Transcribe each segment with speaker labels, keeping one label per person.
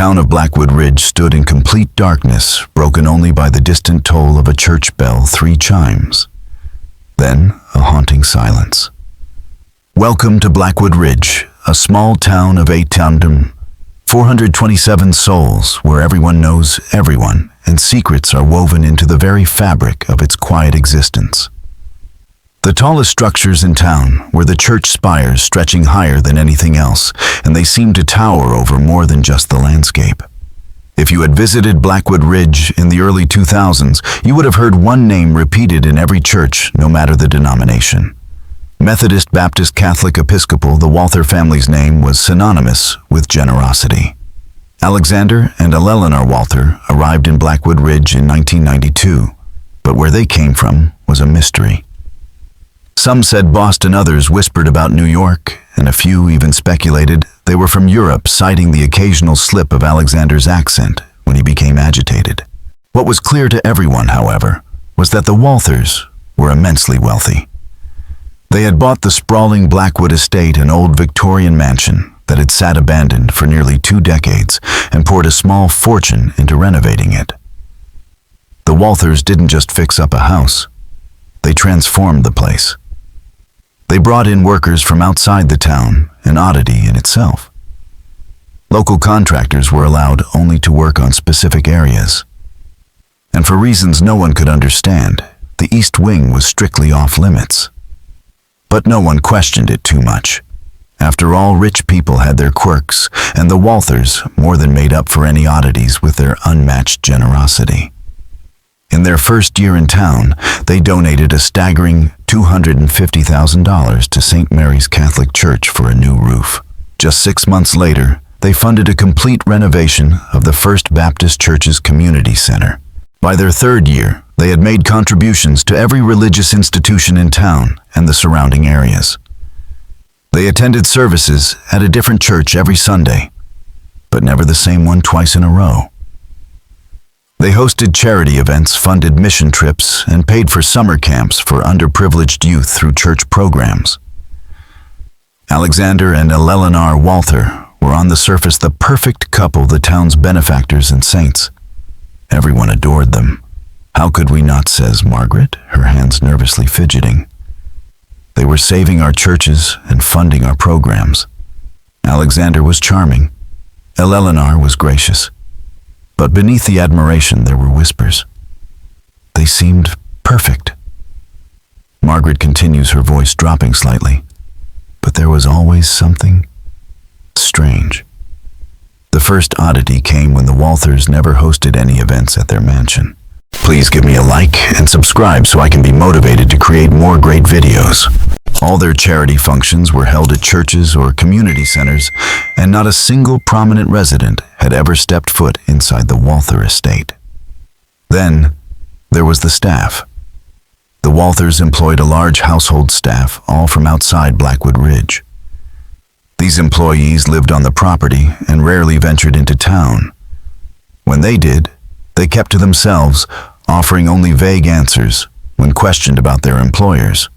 Speaker 1: town of Blackwood Ridge stood in complete darkness, broken only by the distant toll of a church bell 3 chimes. Then, a haunting silence. Welcome to Blackwood Ridge, a small town of 427 souls, where everyone knows everyone, and secrets are woven into the very fabric of its quiet existence. The tallest structures in town were the church spires, stretching higher than anything else, and they seemed to tower over more than just the landscape. If you had visited Blackwood Ridge in the early 2000s, you would have heard one name repeated in every church, no matter the denomination. Methodist, Baptist, Catholic, Episcopal, the Walthers family's name was synonymous with generosity. Alexander and Eleanor Walther arrived in Blackwood Ridge in 1992, but where they came from was a mystery. Some said Boston, others whispered about New York, and a few even speculated they were from Europe, citing the occasional slip of Alexander's accent when he became agitated. What was clear to everyone, however, was that the Walthers were immensely wealthy. They had bought the sprawling Blackwood estate, an old Victorian mansion that had sat abandoned for nearly 2 decades, and poured a small fortune into renovating it. The Walthers didn't just fix up a house, they transformed the place. They brought in workers from outside the town, an oddity in itself. Local contractors were allowed only to work on specific areas. And for reasons no one could understand, the East Wing was strictly off limits. But no one questioned it too much. After all, rich people had their quirks, and the Walthers more than made up for any oddities with their unmatched generosity. In their first year in town, they donated a staggering $250,000 to St. Mary's Catholic Church for a new roof. Just 6 months later, they funded a complete renovation of the First Baptist Church's community center. By their 3rd year, they had made contributions to every religious institution in town and the surrounding areas. They attended services at a different church every Sunday, but never the same one twice in a row. They hosted charity events, funded mission trips, and paid for summer camps for underprivileged youth through church programs. Alexander and Eleanor Walther were on the surface the perfect couple, the town's benefactors and saints. Everyone adored them. How could we not, says Margaret, her hands nervously fidgeting. They were saving our churches and funding our programs. Alexander was charming. Eleanor was gracious. But beneath the admiration there were whispers. They seemed perfect. Margaret continues, her voice dropping slightly. But there was always something strange. The first oddity came when the Walthers never hosted any events at their mansion. Please give me a like and subscribe so I can be motivated to create more great videos. All their charity functions were held at churches or community centers, and not a single prominent resident had ever stepped foot inside the Walther estate. Then, there was the staff. The Walthers employed a large household staff, all from outside Blackwood Ridge. These employees lived on the property and rarely ventured into town. When they did, they kept to themselves, offering only vague answers when questioned about their employers.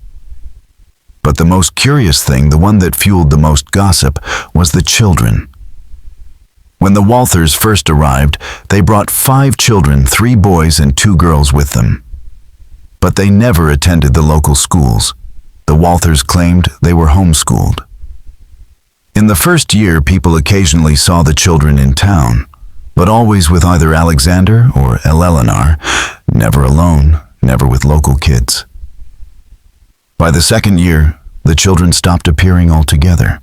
Speaker 1: But the most curious thing, the one that fueled the most gossip, was the children. When the Walthers first arrived, they brought 5 children, 3 boys and 2 girls with them. But they never attended the local schools. The Walthers claimed they were homeschooled. In the first year, people occasionally saw the children in town, but always with either Alexander or Eleanor, never alone, never with local kids. By the 2nd year, the children stopped appearing altogether.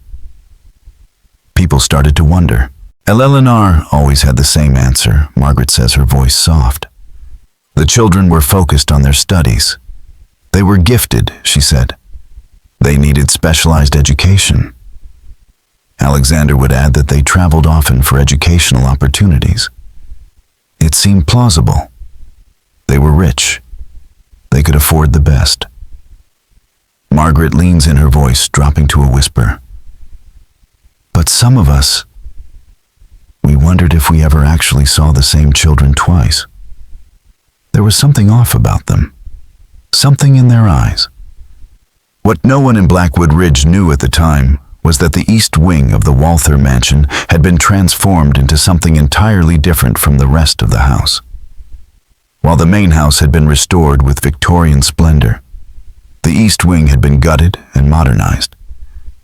Speaker 1: People started to wonder. Eleanor always had the same answer, Margaret says, her voice soft. The children were focused on their studies. They were gifted, she said. They needed specialized education. Alexander would add that they traveled often for educational opportunities. It seemed plausible. They were rich. They could afford the best. Margaret leans in, her voice dropping to a whisper. But some of us, we wondered if we ever actually saw the same children twice. There was something off about them, something in their eyes. What no one in Blackwood Ridge knew at the time was that the east wing of the Walther mansion had been transformed into something entirely different from the rest of the house. While the main house had been restored with Victorian splendor, the east wing had been gutted and modernized.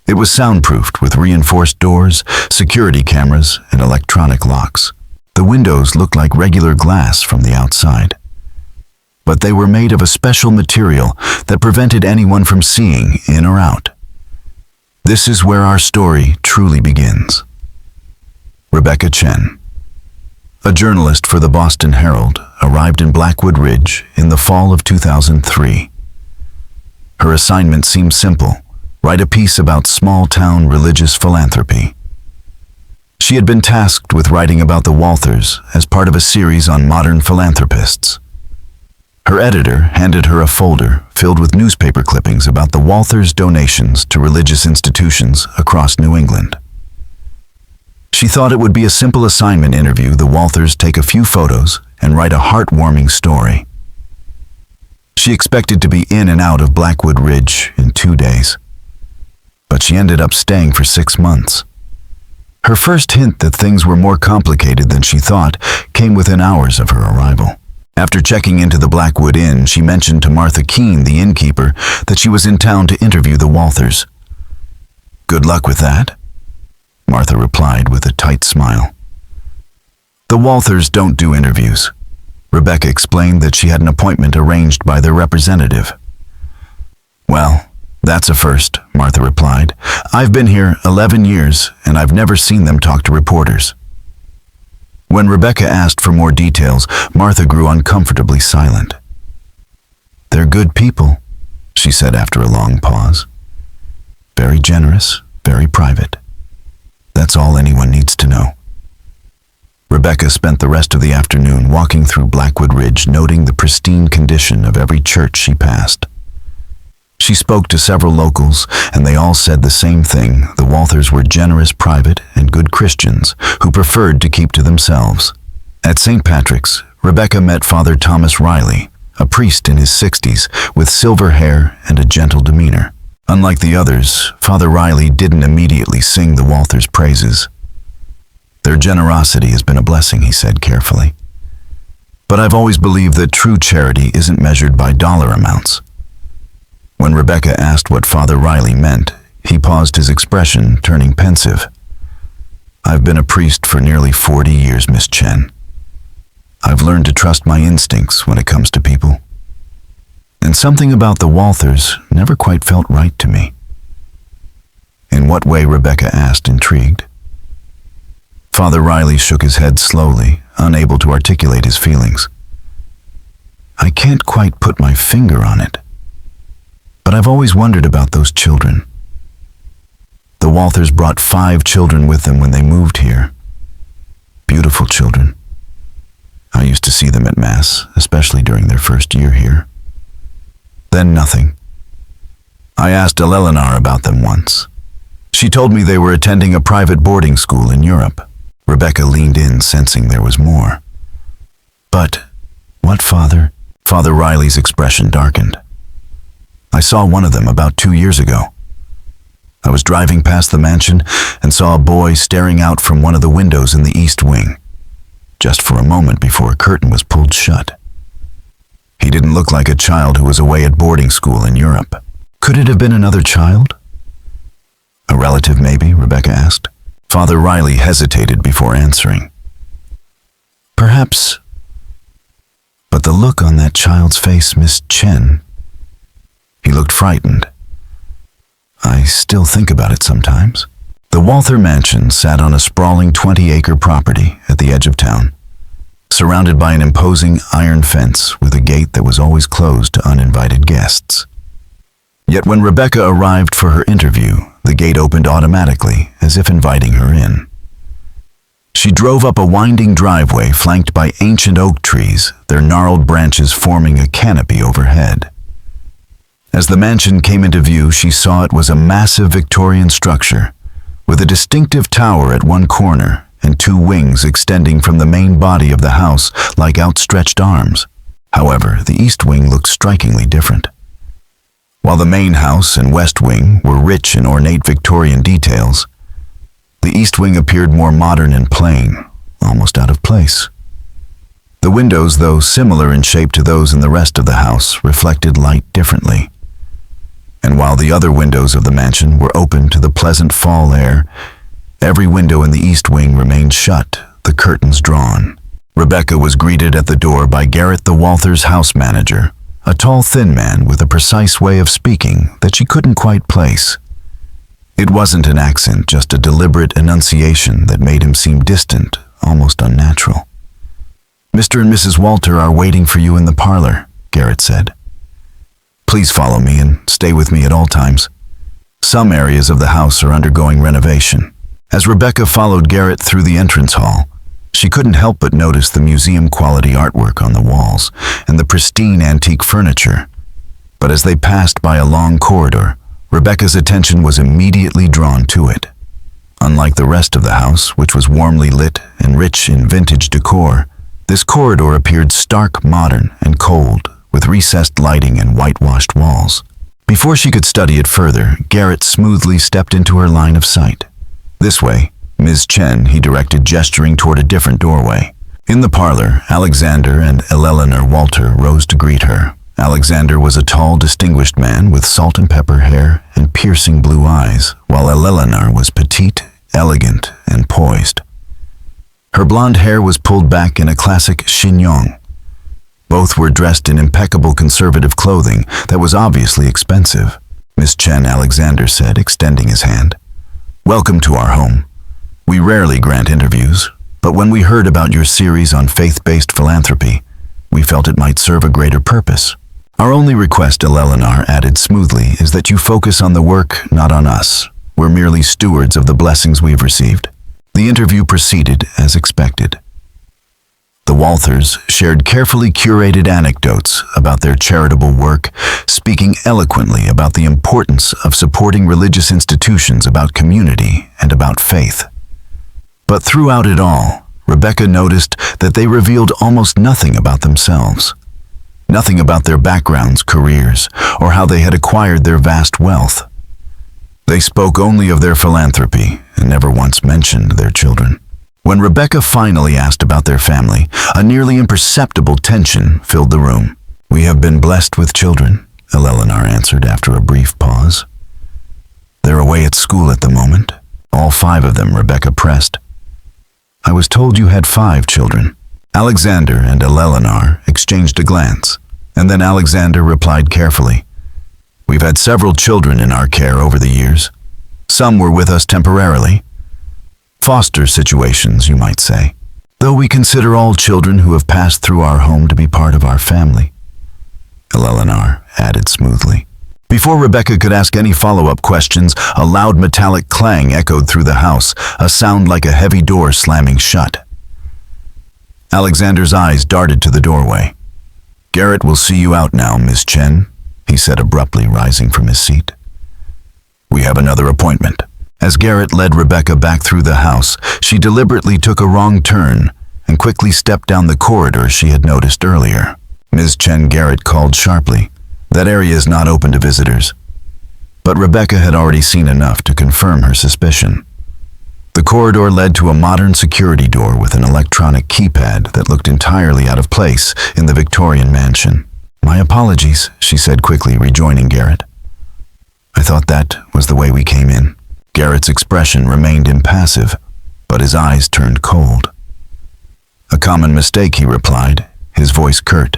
Speaker 1: It was soundproofed with reinforced doors, security cameras, and electronic locks. The windows looked like regular glass from the outside, but they were made of a special material that prevented anyone from seeing in or out. This is where our story truly begins. Rebecca Chen, a journalist for the Boston Herald, arrived in Blackwood Ridge in the fall of 2003. Her assignment seemed simple: write a piece about small-town religious philanthropy. She had been tasked with writing about the Walthers as part of a series on modern philanthropists. Her editor handed her a folder filled with newspaper clippings about the Walthers' donations to religious institutions across New England. She thought it would be a simple assignment interview the Walthers take a few photos and write a heartwarming story. She expected to be in and out of Blackwood Ridge in 2 days, but she ended up staying for 6 months. Her first hint that things were more complicated than she thought came within hours of her arrival. After checking into the Blackwood Inn, she mentioned to Martha Keene, the innkeeper, that she was in town to interview the Walthers. "Good luck with that," Martha replied with a tight smile. "The Walthers don't do interviews." Rebecca explained that she had an appointment arranged by their representative. "Well, that's a first," Martha replied. "I've been here 11 years, and I've never seen them talk to reporters." When Rebecca asked for more details, Martha grew uncomfortably silent. "They're good people," she said after a long pause. "Very generous, very private. That's all anyone needs to know." Rebecca spent the rest of the afternoon walking through Blackwood Ridge, noting the pristine condition of every church she passed. She spoke to several locals, and they all said the same thing: the Walthers were generous, private, and good Christians who preferred to keep to themselves. At St. Patrick's, Rebecca met Father Thomas Riley, a priest in his 60s with silver hair and a gentle demeanor. Unlike the others, Father Riley didn't immediately sing the Walthers' praises. "Their generosity has been a blessing," he said carefully. "But I've always believed that true charity isn't measured by dollar amounts." When Rebecca asked what Father Riley meant, he paused, his expression turning pensive. "I've been a priest for nearly 40 years, Miss Chen. I've learned to trust my instincts when it comes to people. And something about the Walthers never quite felt right to me." "In what way?" Rebecca asked, intrigued. Father Riley shook his head slowly, unable to articulate his feelings. "I can't quite put my finger on it, but I've always wondered about those children. The Walthers brought 5 children with them when they moved here. Beautiful children. I used to see them at Mass, especially during their first year here. Then nothing. I asked Eleanor about them once. She told me they were attending a private boarding school in Europe." Rebecca leaned in, sensing there was more. "But what, Father?" Father Riley's expression darkened. "I saw one of them about 2 years ago. I was driving past the mansion and saw a boy staring out from one of the windows in the east wing, just for a moment before a curtain was pulled shut. He didn't look like a child who was away at boarding school in Europe." "Could it have been another child?" "A relative, maybe?" Rebecca asked. Father Riley hesitated before answering. "Perhaps. But the look on that child's face, Miss Chen..." He looked frightened. "I still think about it sometimes." The Walther mansion sat on a sprawling 20-acre property at the edge of town, surrounded by an imposing iron fence with a gate that was always closed to uninvited guests. Yet when Rebecca arrived for her interview, the gate opened automatically, as if inviting her in. She drove up a winding driveway flanked by ancient oak trees, their gnarled branches forming a canopy overhead. As the mansion came into view, she saw it was a massive Victorian structure, with a distinctive tower at one corner and 2 wings extending from the main body of the house like outstretched arms. However, the east wing looked strikingly different. While the main house and west wing were rich in ornate Victorian details, the east wing appeared more modern and plain, almost out of place. The windows, though similar in shape to those in the rest of the house, reflected light differently. And while the other windows of the mansion were open to the pleasant fall air, every window in the east wing remained shut, the curtains drawn. Rebecca was greeted at the door by Garrett, the Walthers house manager, a tall, thin man with a precise way of speaking that she couldn't quite place. It wasn't an accent, just a deliberate enunciation that made him seem distant, almost unnatural. "Mr. and Mrs. Walter are waiting for you in the parlor," Garrett said. "Please follow me and stay with me at all times. Some areas of the house are undergoing renovation." As Rebecca followed Garrett through the entrance hall, she couldn't help but notice the museum-quality artwork on the walls and the pristine antique furniture. But as they passed by a long corridor, Rebecca's attention was immediately drawn to it. Unlike the rest of the house, which was warmly lit and rich in vintage decor, this corridor appeared stark, modern, and cold, with recessed lighting and whitewashed walls. Before she could study it further, Garrett smoothly stepped into her line of sight. "This way, Ms. Chen," he directed, gesturing toward a different doorway. In the parlor, Alexander and Eleanor Walter rose to greet her. Alexander was a tall, distinguished man with salt and pepper hair and piercing blue eyes, while Eleanor was petite, elegant, and poised. Her blonde hair was pulled back in a classic chignon. Both were dressed in impeccable conservative clothing that was obviously expensive. "Miss Chen," Alexander said, extending his hand. "Welcome to our home. We rarely grant interviews, but when we heard about your series on faith-based philanthropy, we felt it might serve a greater purpose. Our only request," Eleanor added smoothly, "is that you focus on the work, not on us. We're merely stewards of the blessings we've received." The interview proceeded as expected. The Walthers shared carefully curated anecdotes about their charitable work, speaking eloquently about the importance of supporting religious institutions, about community, and about faith. But throughout it all, Rebecca noticed that they revealed almost nothing about themselves. Nothing about their backgrounds, careers, or how they had acquired their vast wealth. They spoke only of their philanthropy and never once mentioned their children. When Rebecca finally asked about their family, a nearly imperceptible tension filled the room. "We have been blessed with children," Eleanor answered after a brief pause. "They're away at school at the moment. All 5 of them," Rebecca pressed. "I was told you had 5 children." Alexander and Eleanor exchanged a glance, and then Alexander replied carefully, "We've had several children in our care over the years. Some were with us temporarily. Foster situations, you might say, though we consider all children who have passed through our home to be part of our family," Eleanor added smoothly. Before Rebecca could ask any follow-up questions, a loud metallic clang echoed through the house, a sound like a heavy door slamming shut. Alexander's eyes darted to the doorway. "Garrett will see you out now, Miss Chen," he said abruptly, rising from his seat. "We have another appointment." As Garrett led Rebecca back through the house, she deliberately took a wrong turn and quickly stepped down the corridor she had noticed earlier. "Ms. Chen," Garrett called sharply, "that area is not open to visitors." But Rebecca had already seen enough to confirm her suspicion. The corridor led to a modern security door with an electronic keypad that looked entirely out of place in the Victorian mansion. "My apologies," she said quickly, rejoining Garrett. "I thought that was the way we came in." Garrett's expression remained impassive, but his eyes turned cold. "A common mistake," he replied, his voice curt.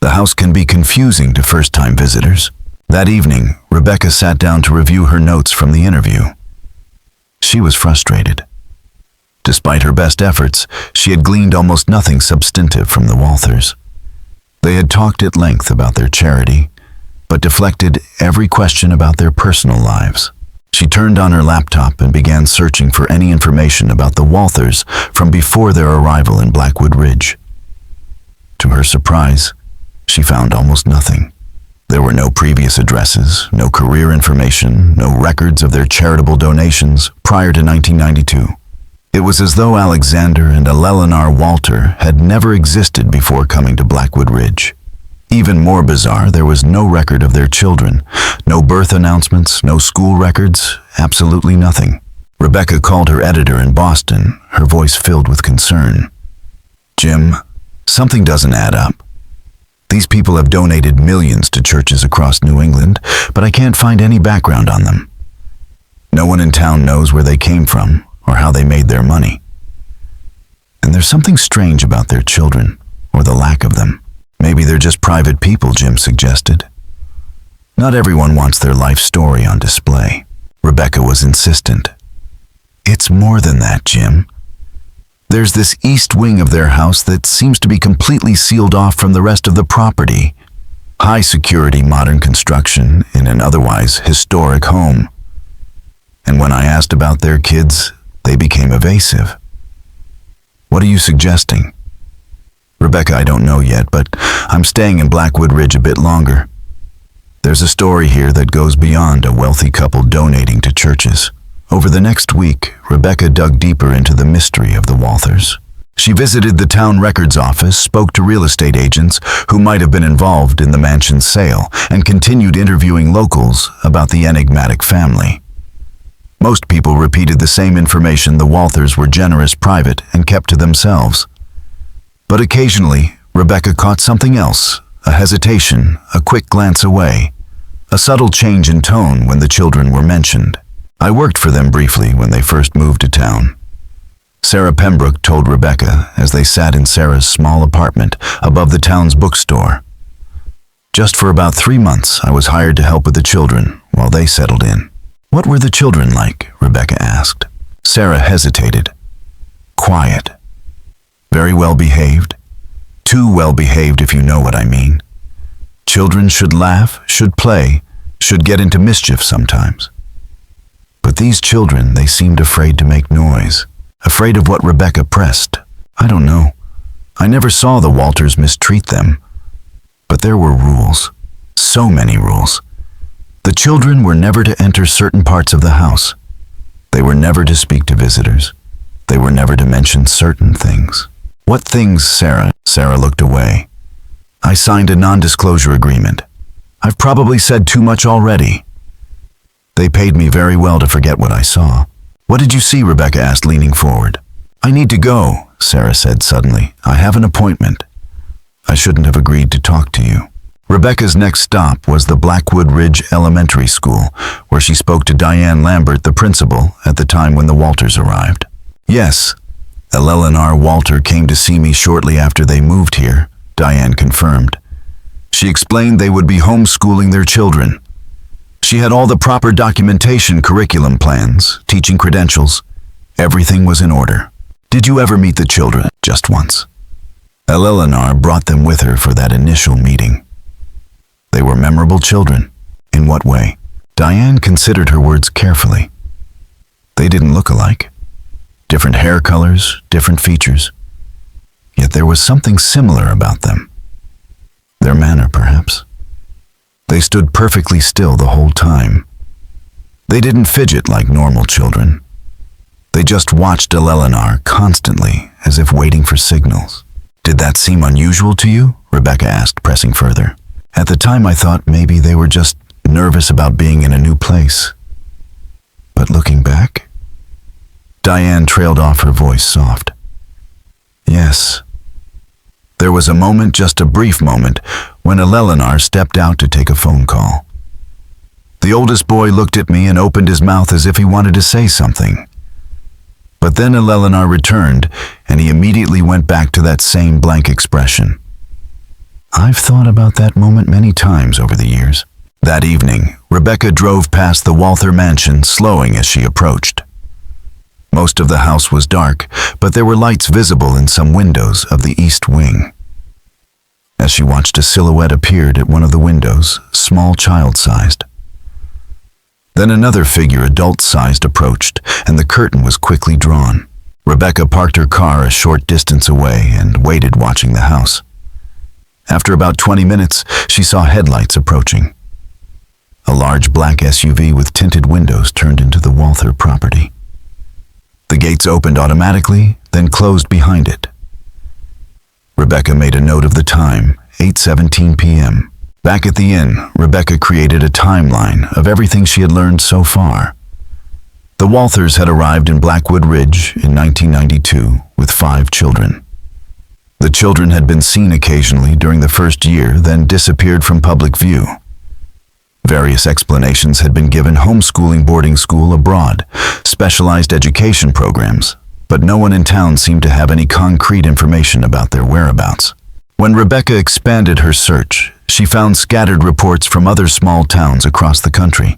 Speaker 1: "The house can be confusing to first-time visitors." That evening, Rebecca sat down to review her notes from the interview. She was frustrated. Despite her best efforts, she had gleaned almost nothing substantive from the Walthers. They had talked at length about their charity, but deflected every question about their personal lives. She turned on her laptop and began searching for any information about the Walthers from before their arrival in Blackwood Ridge. To her surprise, she found almost nothing. There were no previous addresses, no career information, no records of their charitable donations prior to 1992. It was as though Alexander and Eleanor Walter had never existed before coming to Blackwood Ridge. Even more bizarre, there was no record of their children. No birth announcements, no school records, absolutely nothing. Rebecca called her editor in Boston, her voice filled with concern. "Jim, something doesn't add up. These people have donated millions to churches across New England, but I can't find any background on them. No one in town knows where they came from or how they made their money. And there's something strange about their children, or the lack of them. Maybe they're just private people," Jim suggested. "Not everyone wants their life story on display." Rebecca was insistent. "It's more than that, Jim. There's this east wing of their house that seems to be completely sealed off from the rest of the property. High security modern construction in an otherwise historic home. And when I asked about their kids, they became evasive." "What are you suggesting?" "Rebecca, I don't know yet, but I'm staying in Blackwood Ridge a bit longer. There's a story here that goes beyond a wealthy couple donating to churches." Over the next week, Rebecca dug deeper into the mystery of the Walthers. She visited the town records office, spoke to real estate agents who might have been involved in the mansion's sale, and continued interviewing locals about the enigmatic family. Most people repeated the same information: the Walthers were generous, private, and kept to themselves. But occasionally, Rebecca caught something else, a hesitation, a quick glance away, a subtle change in tone when the children were mentioned. "I worked for them briefly when they first moved to town," Sarah Pembroke told Rebecca as they sat in Sarah's small apartment above the town's bookstore. "Just for about 3 months, I was hired to help with the children while they settled in." "What were the children like?" Rebecca asked. Sarah hesitated. "Quiet. Very well behaved. Too well behaved, if you know what I mean. Children should laugh, should play, should get into mischief sometimes. But these children, they seemed afraid to make noise, afraid of what Rebecca pressed. I don't know. I never saw the Walters mistreat them. But there were rules. So many rules. The children were never to enter certain parts of the house. They were never to speak to visitors. They were never to mention certain things." "What things, Sarah?" Sarah looked away. "I signed a non-disclosure agreement. I've probably said too much already. They paid me very well to forget what I saw." "What did you see?" Rebecca asked, leaning forward. "I need to go," Sarah said suddenly. "I have an appointment. I shouldn't have agreed to talk to you." Rebecca's next stop was the Blackwood Ridge Elementary School, where she spoke to Diane Lambert, the principal, at the time when the Walters arrived. "Yes, Eleanor Walter came to see me shortly after they moved here," Diane confirmed. "She explained they would be homeschooling their children. She had all the proper documentation, curriculum plans, teaching credentials. Everything was in order." "Did you ever meet the children?" "Just once. Eleanor brought them with her for that initial meeting. They were memorable children." "In what way?" Diane considered her words carefully. "They didn't look alike. Different hair colors, different features. Yet there was something similar about them. Their manner, perhaps. They stood perfectly still the whole time. They didn't fidget like normal children. They just watched Eleanor constantly, as if waiting for signals." "Did that seem unusual to you?" Rebecca asked, pressing further. "At the time I thought maybe they were just nervous about being in a new place. But looking back..." Diane trailed off, her voice soft. "Yes. There was a moment, just a brief moment, when Eleanor stepped out to take a phone call. The oldest boy looked at me and opened his mouth as if he wanted to say something. But then Eleanor returned, and he immediately went back to that same blank expression. I've thought about that moment many times over the years." That evening, Rebecca drove past the Walther mansion, slowing as she approached. Most of the house was dark, but there were lights visible in some windows of the east wing. As she watched, a silhouette appeared at one of the windows, small, child-sized. Then another figure, adult-sized, approached, and the curtain was quickly drawn. Rebecca parked her car a short distance away and waited, watching the house. After about 20 minutes, she saw headlights approaching. A large black SUV with tinted windows turned into the Walther property. The gates opened automatically, then closed behind it. Rebecca made a note of the time, 8:17 p.m. Back at the inn, Rebecca created a timeline of everything she had learned so far. The Walthers had arrived in Blackwood Ridge in 1992 with 5 children. The children had been seen occasionally during the first year, then disappeared from public view. Various explanations had been given: homeschooling, boarding school, abroad, specialized education programs, but no one in town seemed to have any concrete information about their whereabouts. When Rebecca expanded her search, she found scattered reports from other small towns across the country.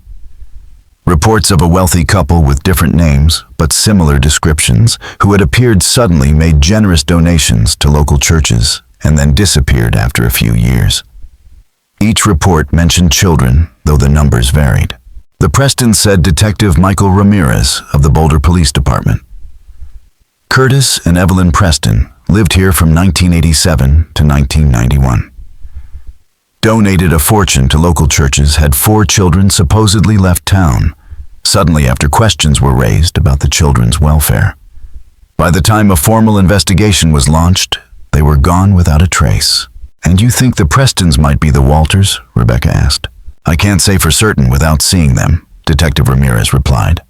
Speaker 1: Reports of a wealthy couple with different names but similar descriptions who had appeared suddenly, made generous donations to local churches, and then disappeared after a few years. Each report mentioned children, though the numbers varied. The Prestons said Detective Michael Ramirez of the Boulder Police Department. Curtis and Evelyn Preston lived here from 1987 to 1991. Donated a fortune to local churches, had 4 children supposedly left town, suddenly after questions were raised about the children's welfare. By the time a formal investigation was launched, they were gone without a trace. "And you think the Prestons might be the Walters?" Rebecca asked. "I can't say for certain without seeing them," Detective Ramirez replied.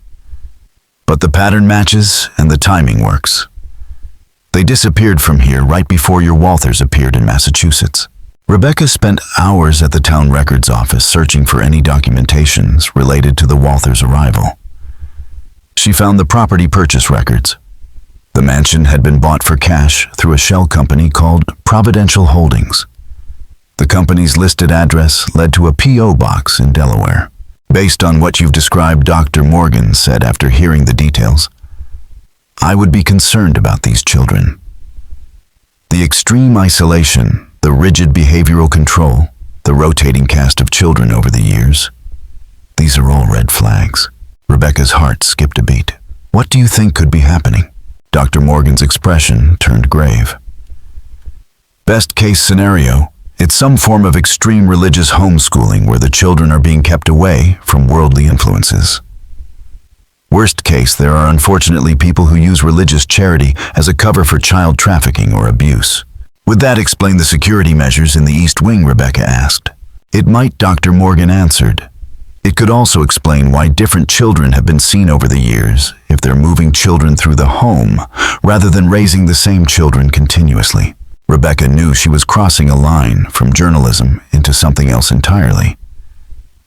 Speaker 1: "But the pattern matches and the timing works. They disappeared from here right before your Walthers appeared in Massachusetts." Rebecca spent hours at the town records office searching for any documentations related to the Walthers' arrival. She found the property purchase records. The mansion had been bought for cash through a shell company called Providential Holdings. The company's listed address led to a P.O. box in Delaware. "Based on what you've described," Dr. Morgan said after hearing the details, "I would be concerned about these children. The extreme isolation, the rigid behavioral control, the rotating cast of children over the years. These are all red flags." Rebecca's heart skipped a beat. "What do you think could be happening?" Dr. Morgan's expression turned grave. "Best case scenario, it's some form of extreme religious homeschooling where the children are being kept away from worldly influences. Worst case, there are unfortunately people who use religious charity as a cover for child trafficking or abuse." "Would that explain the security measures in the East Wing?" Rebecca asked. "It might," Dr. Morgan answered. "It could also explain why different children have been seen over the years, if they're moving children through the home rather than raising the same children continuously." Rebecca knew she was crossing a line from journalism into something else entirely.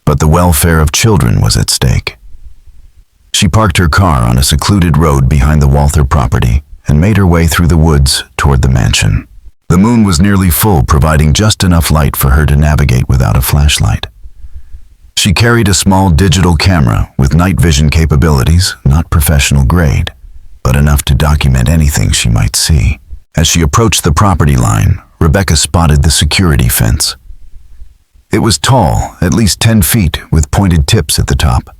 Speaker 1: But the welfare of children was at stake. She parked her car on a secluded road behind the Walther property and made her way through the woods toward the mansion. The moon was nearly full, providing just enough light for her to navigate without a flashlight. She carried a small digital camera with night vision capabilities, not professional grade, but enough to document anything she might see. As she approached the property line, Rebecca spotted the security fence. It was tall, at least 10 feet, with pointed tips at the top.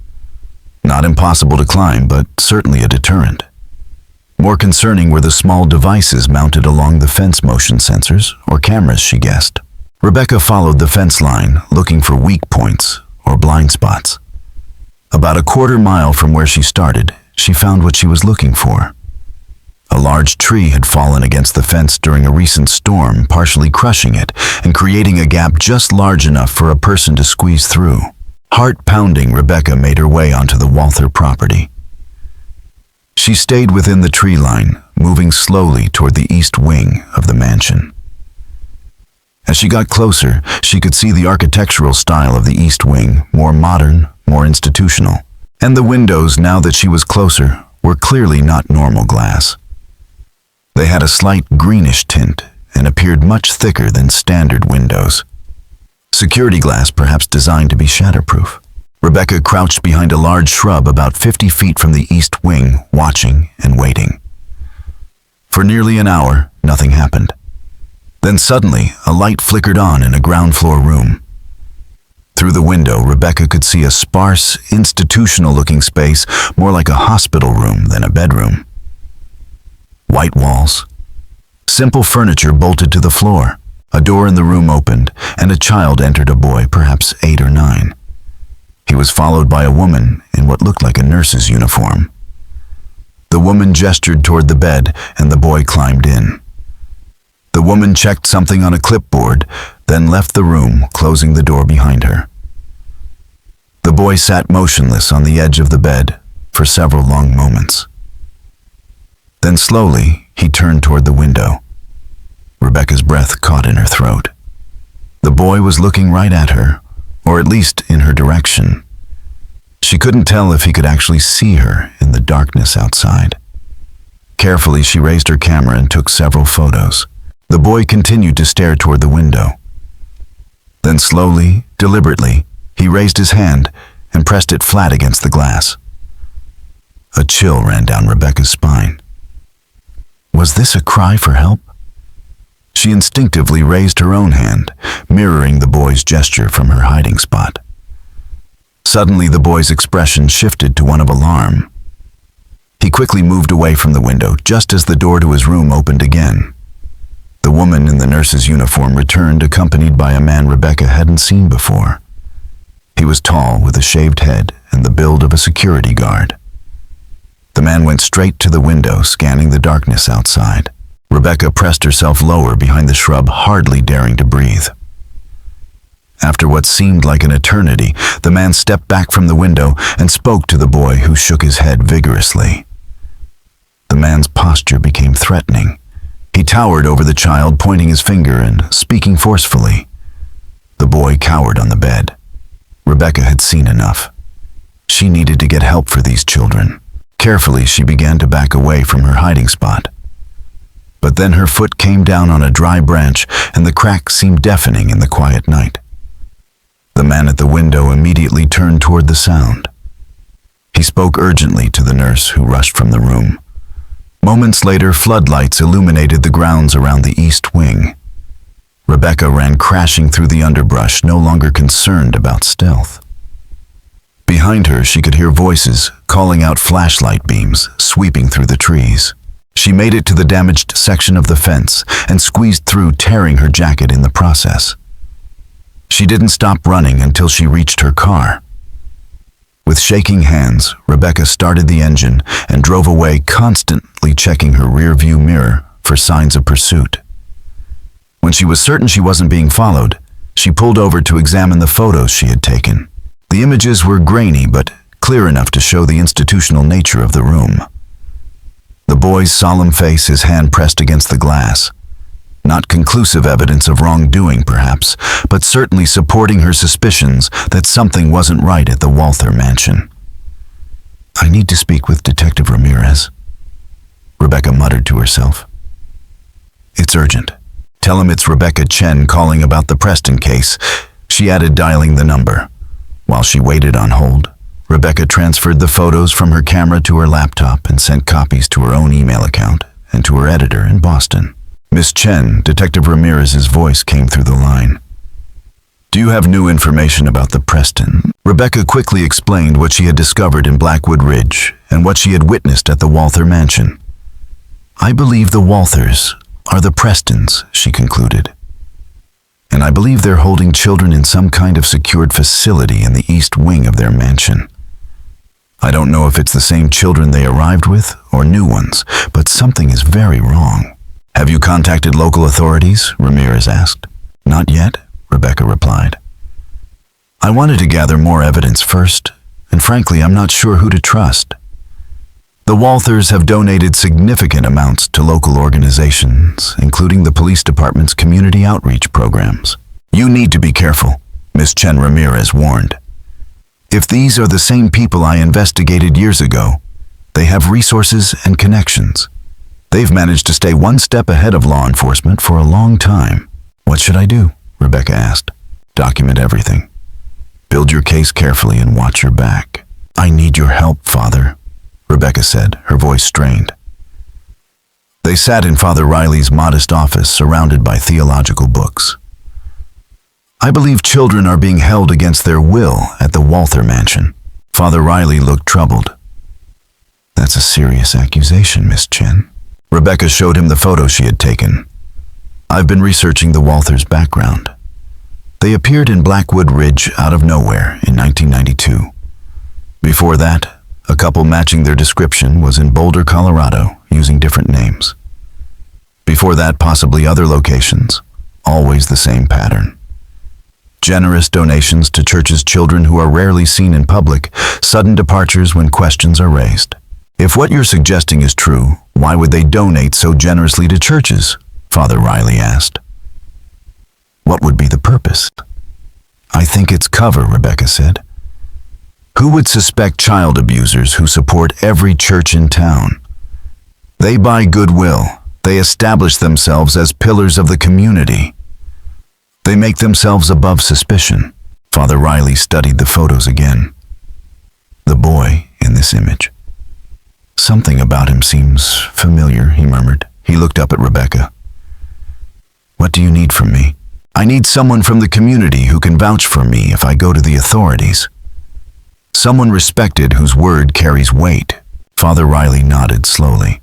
Speaker 1: Not impossible to climb, but certainly a deterrent. More concerning were the small devices mounted along the fence, motion sensors or cameras, she guessed. Rebecca followed the fence line, looking for weak points or blind spots. About a quarter mile from where she started, she found what she was looking for. A large tree had fallen against the fence during a recent storm, partially crushing it and creating a gap just large enough for a person to squeeze through. Heart-pounding, Rebecca made her way onto the Walther property. She stayed within the tree line, moving slowly toward the east wing of the mansion. As she got closer, she could see the architectural style of the east wing, more modern, more institutional. And the windows, now that she was closer, were clearly not normal glass. They had a slight greenish tint and appeared much thicker than standard windows. Security glass, perhaps designed to be shatterproof. Rebecca crouched behind a large shrub about 50 feet from the east wing, watching and waiting. For nearly an hour, nothing happened. Then suddenly, a light flickered on in a ground floor room. Through the window, Rebecca could see a sparse, institutional-looking space, more like a hospital room than a bedroom. White walls. Simple furniture bolted to the floor. A door in the room opened, and a child entered, a boy, perhaps 8 or 9. He was followed by a woman in what looked like a nurse's uniform. The woman gestured toward the bed, and the boy climbed in. The woman checked something on a clipboard, then left the room, closing the door behind her. The boy sat motionless on the edge of the bed for several long moments. Then slowly, he turned toward the window. Rebecca's breath caught in her throat. The boy was looking right at her, or at least in her direction. She couldn't tell if he could actually see her in the darkness outside. Carefully, she raised her camera and took several photos. The boy continued to stare toward the window. Then slowly, deliberately, he raised his hand and pressed it flat against the glass. A chill ran down Rebecca's spine. Was this a cry for help? She instinctively raised her own hand, mirroring the boy's gesture from her hiding spot. Suddenly, the boy's expression shifted to one of alarm. He quickly moved away from the window just as the door to his room opened again. The woman in the nurse's uniform returned, accompanied by a man Rebecca hadn't seen before. He was tall, with a shaved head and the build of a security guard. The man went straight to the window, scanning the darkness outside. Rebecca pressed herself lower behind the shrub, hardly daring to breathe. After what seemed like an eternity, the man stepped back from the window and spoke to the boy, who shook his head vigorously. The man's posture became threatening. He towered over the child, pointing his finger and speaking forcefully. The boy cowered on the bed. Rebecca had seen enough. She needed to get help for these children. Carefully, she began to back away from her hiding spot. But then her foot came down on a dry branch, and the crack seemed deafening in the quiet night. The man at the window immediately turned toward the sound. He spoke urgently to the nurse, who rushed from the room. Moments later, floodlights illuminated the grounds around the east wing. Rebecca ran crashing through the underbrush, no longer concerned about stealth. Behind her, she could hear voices calling out, flashlight beams sweeping through the trees. She made it to the damaged section of the fence and squeezed through, tearing her jacket in the process. She didn't stop running until she reached her car. With shaking hands, Rebecca started the engine and drove away, constantly checking her rear-view mirror for signs of pursuit. When she was certain she wasn't being followed, she pulled over to examine the photos she had taken. The images were grainy but clear enough to show the institutional nature of the room. The boy's solemn face, his hand pressed against the glass. Not conclusive evidence of wrongdoing, perhaps, but certainly supporting her suspicions that something wasn't right at the Walther mansion. "I need to speak with Detective Ramirez," Rebecca muttered to herself. "It's urgent. Tell him it's Rebecca Chen calling about the Preston case," she added, dialing the number. While she waited on hold, Rebecca transferred the photos from her camera to her laptop and sent copies to her own email account and to her editor in Boston. "Miss Chen," Detective Ramirez's voice came through the line. "Do you have new information about the Preston?" Rebecca quickly explained what she had discovered in Blackwood Ridge and what she had witnessed at the Walther mansion. "I believe the Walthers are the Prestons," she concluded. "And I believe they're holding children in some kind of secured facility in the east wing of their mansion. I don't know if it's the same children they arrived with or new ones, but something is very wrong." "Have you contacted local authorities?" Ramirez asked. "Not yet," Rebecca replied. "I wanted to gather more evidence first, and frankly, I'm not sure who to trust. The Walthers have donated significant amounts to local organizations, including the police department's community outreach programs. You need to be careful," Miss Chen Ramirez warned. "If these are the same people I investigated years ago, they have resources and connections. They've managed to stay one step ahead of law enforcement for a long time." "What should I do?" Rebecca asked. "Document everything. Build your case carefully and watch your back." "I need your help, Father," Rebecca said, her voice strained. They sat in Father Riley's modest office, surrounded by theological books. "I believe children are being held against their will at the Walther mansion." Father Riley looked troubled. "That's a serious accusation, Miss Chen." Rebecca showed him the photo she had taken. "I've been researching the Walthers' background. They appeared in Blackwood Ridge out of nowhere in 1992. Before that, a couple matching their description was in Boulder, Colorado, using different names. Before that, possibly other locations, always the same pattern. Generous donations to churches' children who are rarely seen in public, sudden departures when questions are raised. If what you're suggesting is true, why would they donate so generously to churches? Father Riley asked. What would be the purpose? I think it's cover, Rebecca said. Who would suspect child abusers who support every church in town? They buy goodwill. They establish themselves as pillars of the community. They make themselves above suspicion. Father Riley studied the photos again. The boy in this image. Something about him seems familiar, he murmured. He looked up at Rebecca. What do you need from me? I need someone from the community who can vouch for me if I go to the authorities. Someone respected whose word carries weight. Father Riley nodded slowly.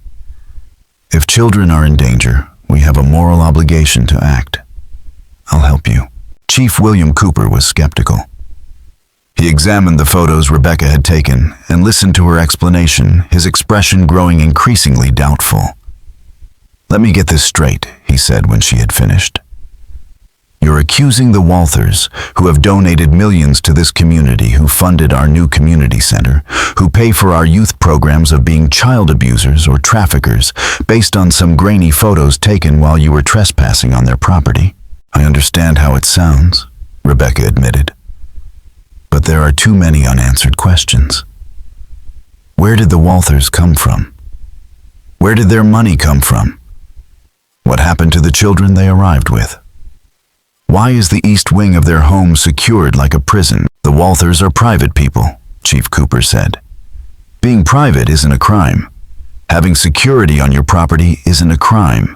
Speaker 1: If children are in danger, we have a moral obligation to act. I'll help you. Chief William Cooper was skeptical. He examined the photos Rebecca had taken and listened to her explanation, his expression growing increasingly doubtful. Let me get this straight, he said when she had finished. You're accusing the Walthers, who have donated millions to this community, who funded our new community center, who pay for our youth programs, of being child abusers or traffickers based on some grainy photos taken while you were trespassing on their property. I understand how it sounds, Rebecca admitted. But there are too many unanswered questions. Where did the Walthers come from? Where did their money come from? What happened to the children they arrived with? Why is the east wing of their home secured like a prison? The Walthers are private people, Chief Cooper said. Being private isn't a crime. Having security on your property isn't a crime.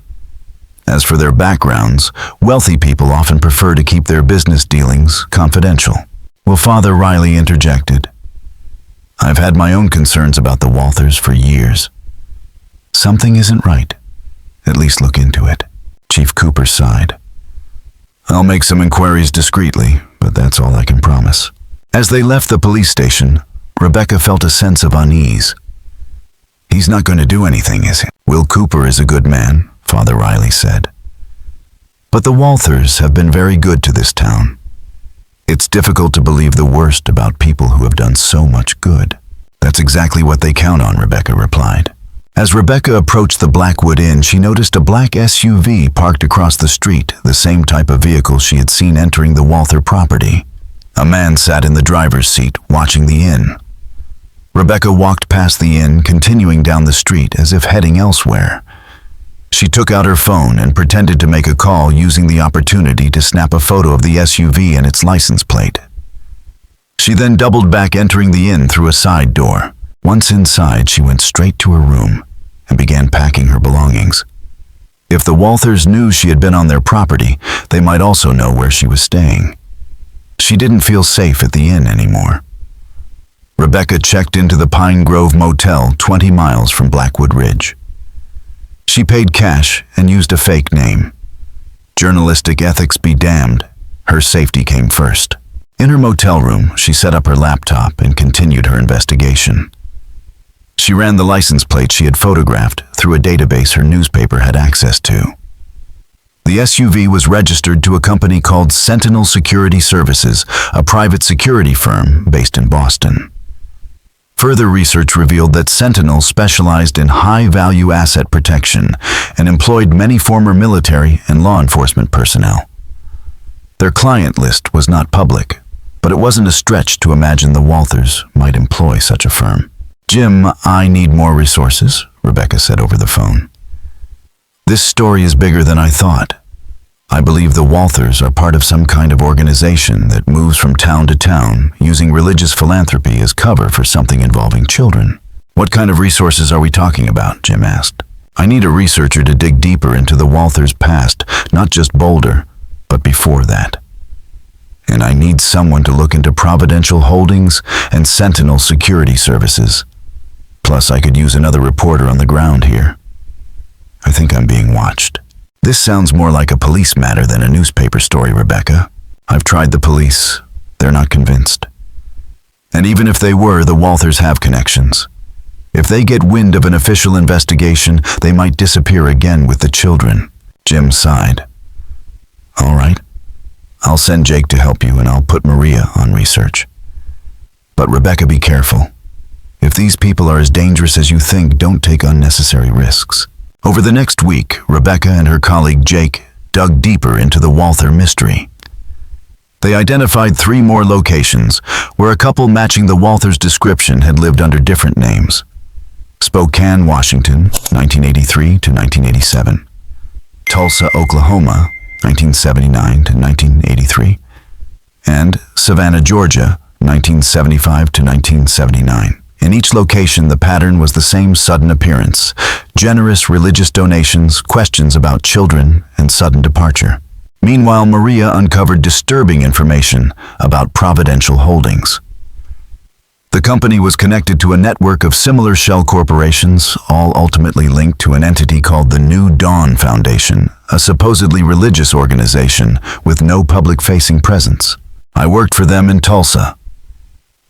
Speaker 1: As for their backgrounds, wealthy people often prefer to keep their business dealings confidential. Well, Father Riley interjected. I've had my own concerns about the Walthers for years. Something isn't right. At least look into it. Chief Cooper sighed. I'll make some inquiries discreetly, but that's all I can promise. As they left the police station, Rebecca felt a sense of unease. He's not going to do anything, is he? Will Cooper is a good man, Father Riley said. But the Walthers have been very good to this town. It's difficult to believe the worst about people who have done so much good. That's exactly what they count on, Rebecca replied. As Rebecca approached the Blackwood Inn, she noticed a black SUV parked across the street, the same type of vehicle she had seen entering the Walther property. A man sat in the driver's seat, watching the inn. Rebecca walked past the inn, continuing down the street as if heading elsewhere. She took out her phone and pretended to make a call, using the opportunity to snap a photo of the SUV and its license plate. She then doubled back, entering the inn through a side door. Once inside, she went straight to her room and began packing her belongings. If the Walthers knew she had been on their property, they might also know where she was staying. She didn't feel safe at the inn anymore. Rebecca checked into the Pine Grove Motel, 20 miles from Blackwood Ridge. She paid cash and used a fake name. Journalistic ethics be damned, her safety came first. In her motel room, she set up her laptop and continued her investigation. She ran the license plate she had photographed through a database her newspaper had access to. The SUV was registered to a company called Sentinel Security Services, a private security firm based in Boston. Further research revealed that Sentinel specialized in high-value asset protection and employed many former military and law enforcement personnel. Their client list was not public, but it wasn't a stretch to imagine the Walthers might employ such a firm. Jim, I need more resources, Rebecca said over the phone. This story is bigger than I thought. I believe the Walthers are part of some kind of organization that moves from town to town, using religious philanthropy as cover for something involving children. What kind of resources are we talking about? Jim asked. I need a researcher to dig deeper into the Walthers' past, not just Boulder, but before that. And I need someone to look into Providential Holdings and Sentinel Security Services. Plus, I could use another reporter on the ground here. I think I'm being watched. This sounds more like a police matter than a newspaper story, Rebecca. I've tried the police. They're not convinced. And even if they were, the Walthers have connections. If they get wind of an official investigation, they might disappear again with the children. Jim sighed. All right. I'll send Jake to help you and I'll put Maria on research. But Rebecca, be careful. If these people are as dangerous as you think, don't take unnecessary risks. Over the next week, Rebecca and her colleague Jake dug deeper into the Walther mystery. They identified 3 more locations where a couple matching the Walthers' description had lived under different names. Spokane, Washington, 1983 to 1987. Tulsa, Oklahoma, 1979 to 1983. And Savannah, Georgia, 1975 to 1979. In each location, the pattern was the same sudden appearance, generous religious donations, questions about children, and sudden departure. Meanwhile, Maria uncovered disturbing information about Providential Holdings. The company was connected to a network of similar shell corporations, all ultimately linked to an entity called the New Dawn Foundation, a supposedly religious organization with no public-facing presence. I worked for them in Tulsa,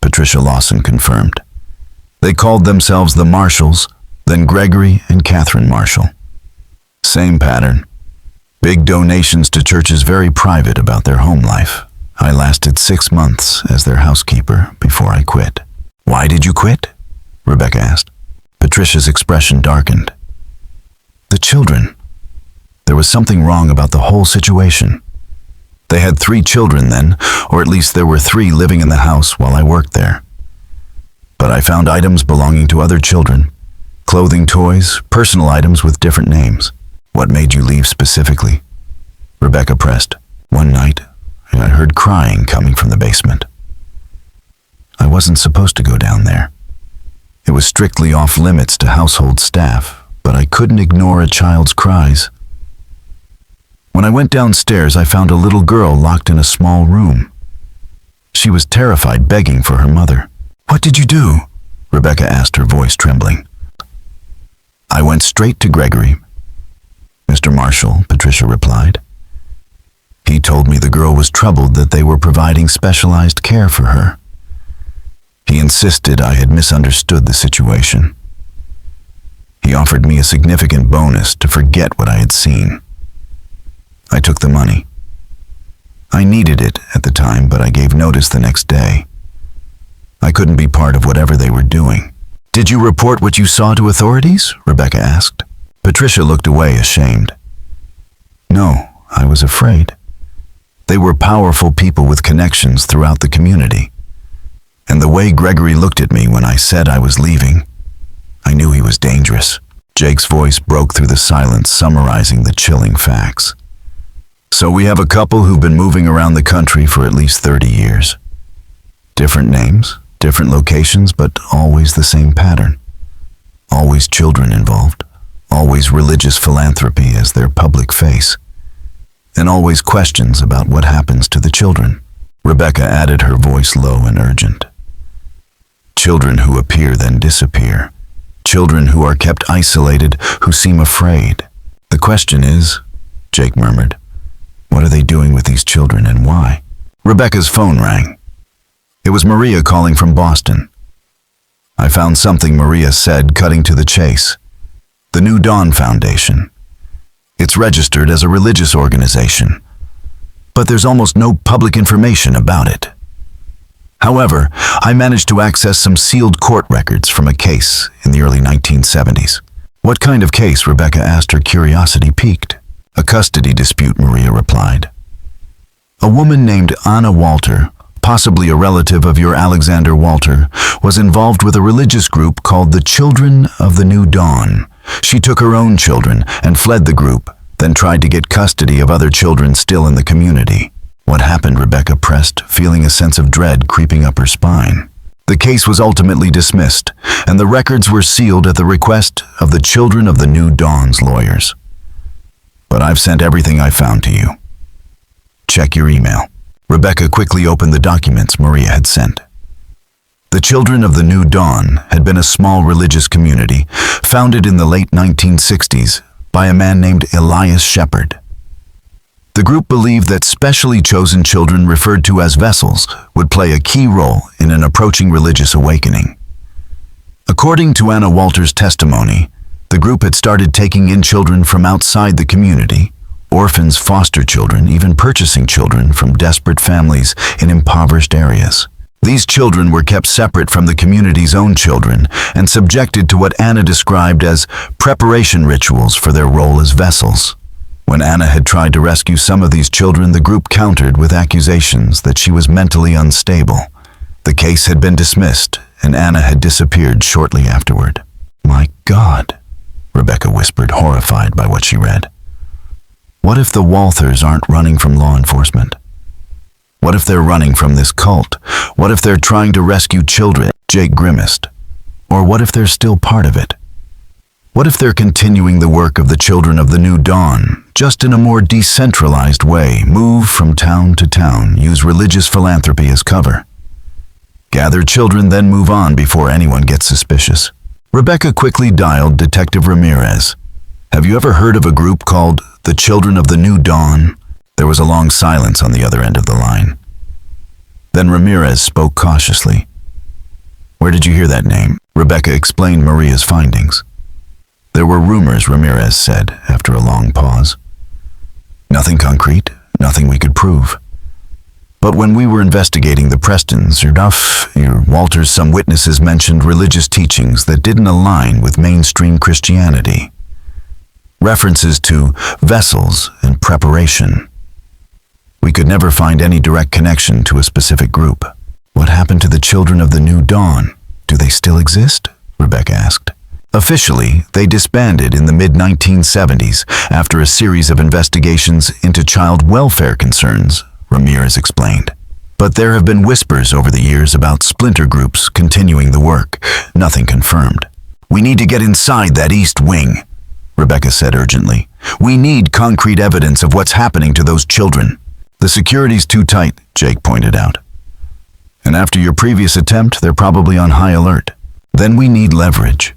Speaker 1: Patricia Lawson confirmed. They called themselves the Marshalls, then Gregory and Catherine Marshall. Same pattern. Big donations to churches very private about their home life. I lasted 6 months as their housekeeper before I quit. Why did you quit? Rebecca asked. Patricia's expression darkened. The children. There was something wrong about the whole situation. They had 3 children then, or at least there were 3 living in the house while I worked there. But I found items belonging to other children. Clothing, toys, personal items with different names. What made you leave specifically? Rebecca pressed. One night, I heard crying coming from the basement. I wasn't supposed to go down there. It was strictly off limits to household staff, but I couldn't ignore a child's cries. When I went downstairs, I found a little girl locked in a small room. She was terrified, begging for her mother. What did you do? Rebecca asked, her voice trembling. I went straight to Gregory. Mr. Marshall, Patricia replied. He told me the girl was troubled that they were providing specialized care for her. He insisted I had misunderstood the situation. He offered me a significant bonus to forget what I had seen. I took the money. I needed it at the time, but I gave notice the next day. I couldn't be part of whatever they were doing. Did you report what you saw to authorities? Rebecca asked. Patricia looked away, ashamed. No, I was afraid. They were powerful people with connections throughout the community. And the way Gregory looked at me when I said I was leaving, I knew he was dangerous. Jake's voice broke through the silence, summarizing the chilling facts. So we have a couple who've been moving around the country for at least 30 years. Different names, different locations, but always the same pattern. Always children involved. Always religious philanthropy as their public face. And always questions about what happens to the children. Rebecca added, her voice low and urgent. Children who appear then disappear. Children who are kept isolated, who seem afraid. The question is, Jake murmured, what are they doing with these children and why? Rebecca's phone rang. It was Maria calling from Boston. I found something Maria said, cutting to the chase. The New Dawn Foundation. It's registered as a religious organization, but there's almost no public information about it. However, I managed to access some sealed court records from a case in the early 1970s. What kind of case? Rebecca asked, her curiosity piqued. A custody dispute, Maria replied. A woman named Anna Walter, possibly a relative of your Alexander Walter, was involved with a religious group called the Children of the New Dawn. She took her own children and fled the group, then tried to get custody of other children still in the community. What happened? Rebecca pressed, feeling a sense of dread creeping up her spine. The case was ultimately dismissed, and the records were sealed at the request of the Children of the New Dawn's lawyers. But I've sent everything I found to you. Check your email. Rebecca quickly opened the documents Maria had sent. The Children of the New Dawn had been a small religious community founded in the late 1960s by a man named Elias Shepherd. The group believed that specially chosen children referred to as vessels would play a key role in an approaching religious awakening. According to Anna Walter's testimony, the group had started taking in children from outside the community, Orphans, foster children, even purchasing children from desperate families in impoverished areas. These children were kept separate from the community's own children and subjected to what Anna described as preparation rituals for their role as vessels. When Anna had tried to rescue some of these children, the group countered with accusations that she was mentally unstable. The case had been dismissed, and Anna had disappeared shortly afterward. "My God," Rebecca whispered, horrified by what she read. "What if the Walthers aren't running from law enforcement? What if they're running from this cult? What if they're trying to rescue children?" Jake grimaced. "Or what if they're still part of it? What if they're continuing the work of the Children of the New Dawn, just in a more decentralized way, move from town to town, use religious philanthropy as cover? Gather children, then move on before anyone gets suspicious." Rebecca quickly dialed Detective Ramirez. "Have you ever heard of a group called the Children of the New Dawn?" There was a long silence on the other end of the line. Then Ramirez spoke cautiously. "Where did you hear that name?" Rebecca explained Maria's findings. "There were rumors," Ramirez said after a long pause. "Nothing concrete, nothing we could prove. But when we were investigating the Prestons, your Walters, some witnesses mentioned religious teachings that didn't align with mainstream Christianity. References to vessels and preparation. We could never find any direct connection to a specific group." "What happened to the Children of the New Dawn? Do they still exist?" Rebecca asked. "Officially, they disbanded in the mid-1970s after a series of investigations into child welfare concerns," Ramirez explained. "But there have been whispers over the years about splinter groups continuing the work, nothing confirmed." "We need to get inside that East Wing," Rebecca said urgently. "We need concrete evidence of what's happening to those children." "The security's too tight," Jake pointed out. "And after your previous attempt, they're probably on high alert." "Then we need leverage,"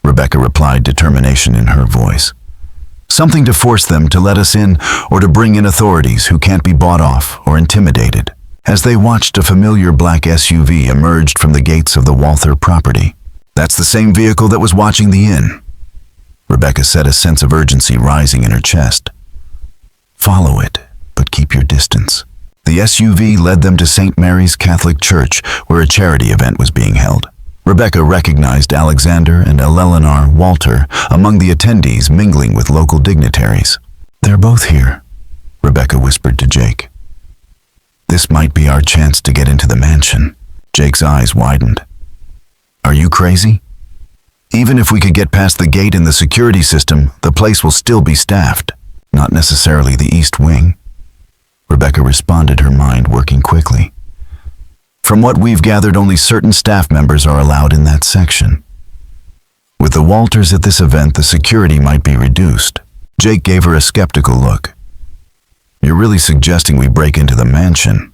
Speaker 1: Rebecca replied, determination in her voice. "Something to force them to let us in or to bring in authorities who can't be bought off or intimidated." As they watched, a familiar black SUV emerged from the gates of the Walther property. "That's the same vehicle that was watching the inn," Rebecca said, a sense of urgency rising in her chest. "Follow it, but keep your distance." The SUV led them to St. Mary's Catholic Church, where a charity event was being held. Rebecca recognized Alexander and Eleanor Walter among the attendees, mingling with local dignitaries. "They're both here," Rebecca whispered to Jake. "This might be our chance to get into the mansion." Jake's eyes widened. "Are you crazy? Even if we could get past the gate in the security system, the place will still be staffed. Not necessarily the East Wing," Rebecca responded, her mind working quickly. "From what we've gathered, only certain staff members are allowed in that section. With the Walters at this event, the security might be reduced." Jake gave her a skeptical look. "You're really suggesting we break into the mansion?"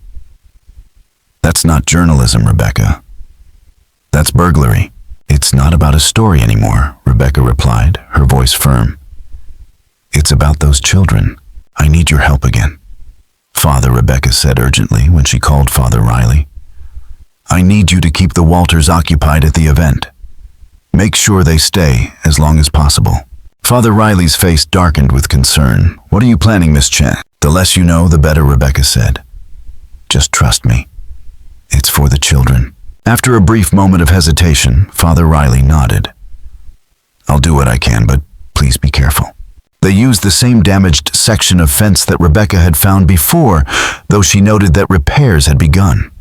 Speaker 1: "That's not journalism, Rebecca. That's burglary." "It's not about a story anymore," Rebecca replied, her voice firm. "It's about those children. I need your help again." "Father," Rebecca said urgently when she called Father Riley. "I need you to keep the Walters occupied at the event. Make sure they stay as long as possible." Father Riley's face darkened with concern. "What are you planning, Miss Chen?" "The less you know, the better," Rebecca said. "Just trust me. It's for the children." After a brief moment of hesitation, Father Riley nodded. "I'll do what I can, but please be careful." They used the same damaged section of fence that Rebecca had found before, though she noted that repairs had begun.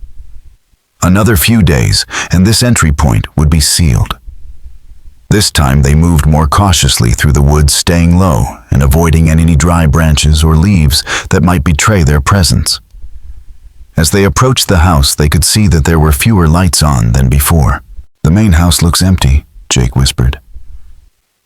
Speaker 1: Another few days, and this entry point would be sealed. This time they moved more cautiously through the woods, staying low and avoiding any dry branches or leaves that might betray their presence. As they approached the house, they could see that there were fewer lights on than before. "The main house looks empty," Jake whispered.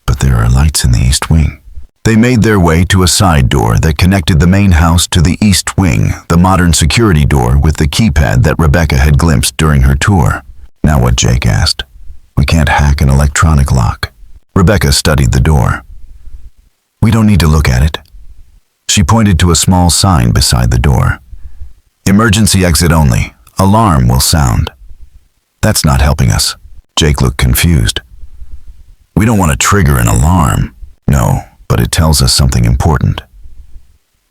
Speaker 1: "But there are lights in the East Wing." They made their way to a side door that connected the main house to the East Wing, the modern security door with the keypad that Rebecca had glimpsed during her tour. "Now what?" Jake asked. "We can't hack an electronic lock." Rebecca studied the door. "We don't need to look at it." She pointed to a small sign beside the door. "Emergency exit only. Alarm will sound." "That's not helping us." Jake looked confused. "We don't want to trigger an alarm." "No, but it tells us something important."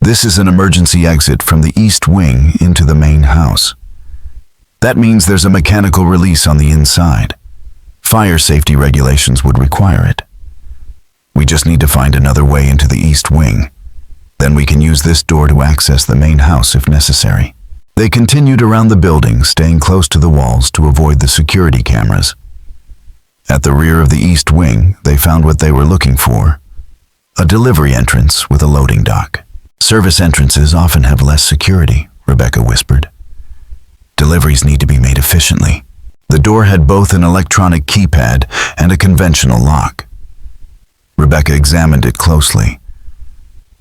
Speaker 1: This is an emergency exit from the east wing into the main house. That means there's a mechanical release on the inside. Fire safety regulations would require it. We just need to find another way into the east wing. Then we can use this door to access the main house if necessary. They continued around the building, staying close to the walls to avoid the security cameras. At the rear of the east wing, they found what they were looking for: a delivery entrance with a loading dock. Service entrances often have less security, Rebecca whispered. Deliveries need to be made efficiently. The door had both an electronic keypad and a conventional lock. Rebecca examined it closely.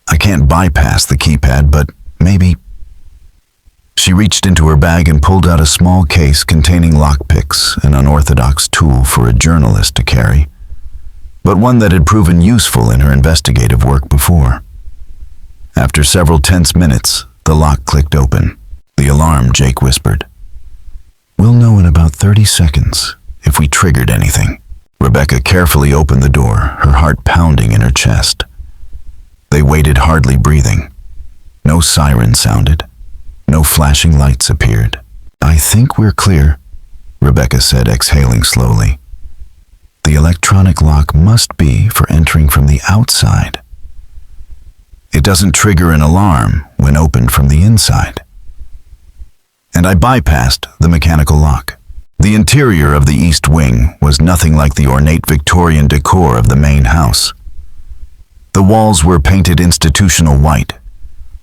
Speaker 1: I can't bypass the keypad, but maybe... She reached into her bag and pulled out a small case containing lockpicks, an unorthodox tool for a journalist to carry, but one that had proven useful in her investigative work before. After several tense minutes, the lock clicked open. The alarm, Jake whispered. We'll know in about 30 seconds if we triggered anything. Rebecca carefully opened the door, her heart pounding in her chest. They waited, hardly breathing. No siren sounded. No flashing lights appeared. I think we're clear, Rebecca said, exhaling slowly. The electronic lock must be for entering from the outside. It doesn't trigger an alarm when opened from the inside. And I bypassed the mechanical lock. The interior of the east wing was nothing like the ornate Victorian decor of the main house. The walls were painted institutional white,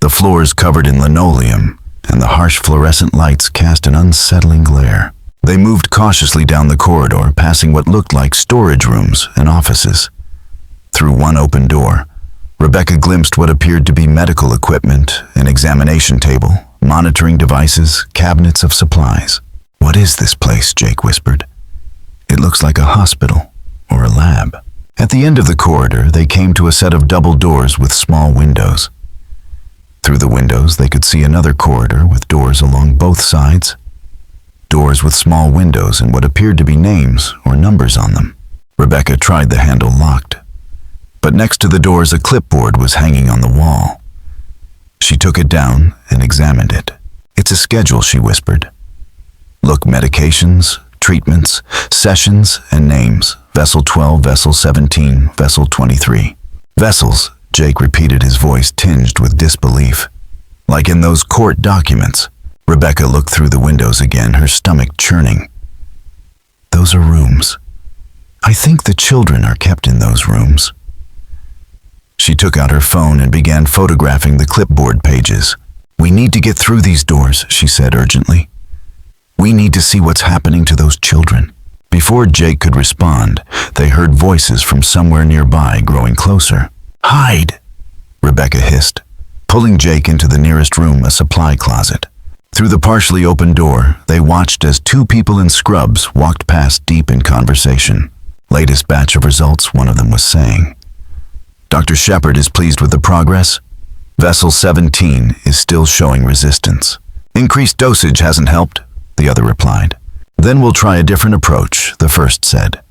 Speaker 1: the floors covered in linoleum, and the harsh fluorescent lights cast an unsettling glare. They moved cautiously down the corridor, passing what looked like storage rooms and offices. Through one open door, Rebecca glimpsed what appeared to be medical equipment, an examination table, monitoring devices, cabinets of supplies. What is this place? Jake whispered. It looks like a hospital or a lab. At the end of the corridor, they came to a set of double doors with small windows. Through the windows, they could see another corridor with doors along both sides. Doors with small windows and what appeared to be names or numbers on them. Rebecca tried the handle locked, but next to the doors a clipboard was hanging on the wall. She took it down and examined it. It's a schedule, she whispered. Look, medications, treatments, sessions, and names. Vessel 12, Vessel 17, Vessel 23. Vessels, Jake repeated, his voice tinged with disbelief. Like in those court documents. Rebecca looked through the windows again, her stomach churning. Those are rooms. I think the children are kept in those rooms. She took out her phone and began photographing the clipboard pages. We need to get through these doors, she said urgently. We need to see what's happening to those children. Before Jake could respond, they heard voices from somewhere nearby growing closer. Hide, Rebecca hissed, pulling Jake into the nearest room, a supply closet. Through the partially open door, they watched as two people in scrubs walked past, deep in conversation. Latest batch of results, one of them was saying. Dr. Shepard is pleased with the progress. Vessel 17 is still showing resistance. Increased dosage hasn't helped, the other replied. Then we'll try a different approach, the first said.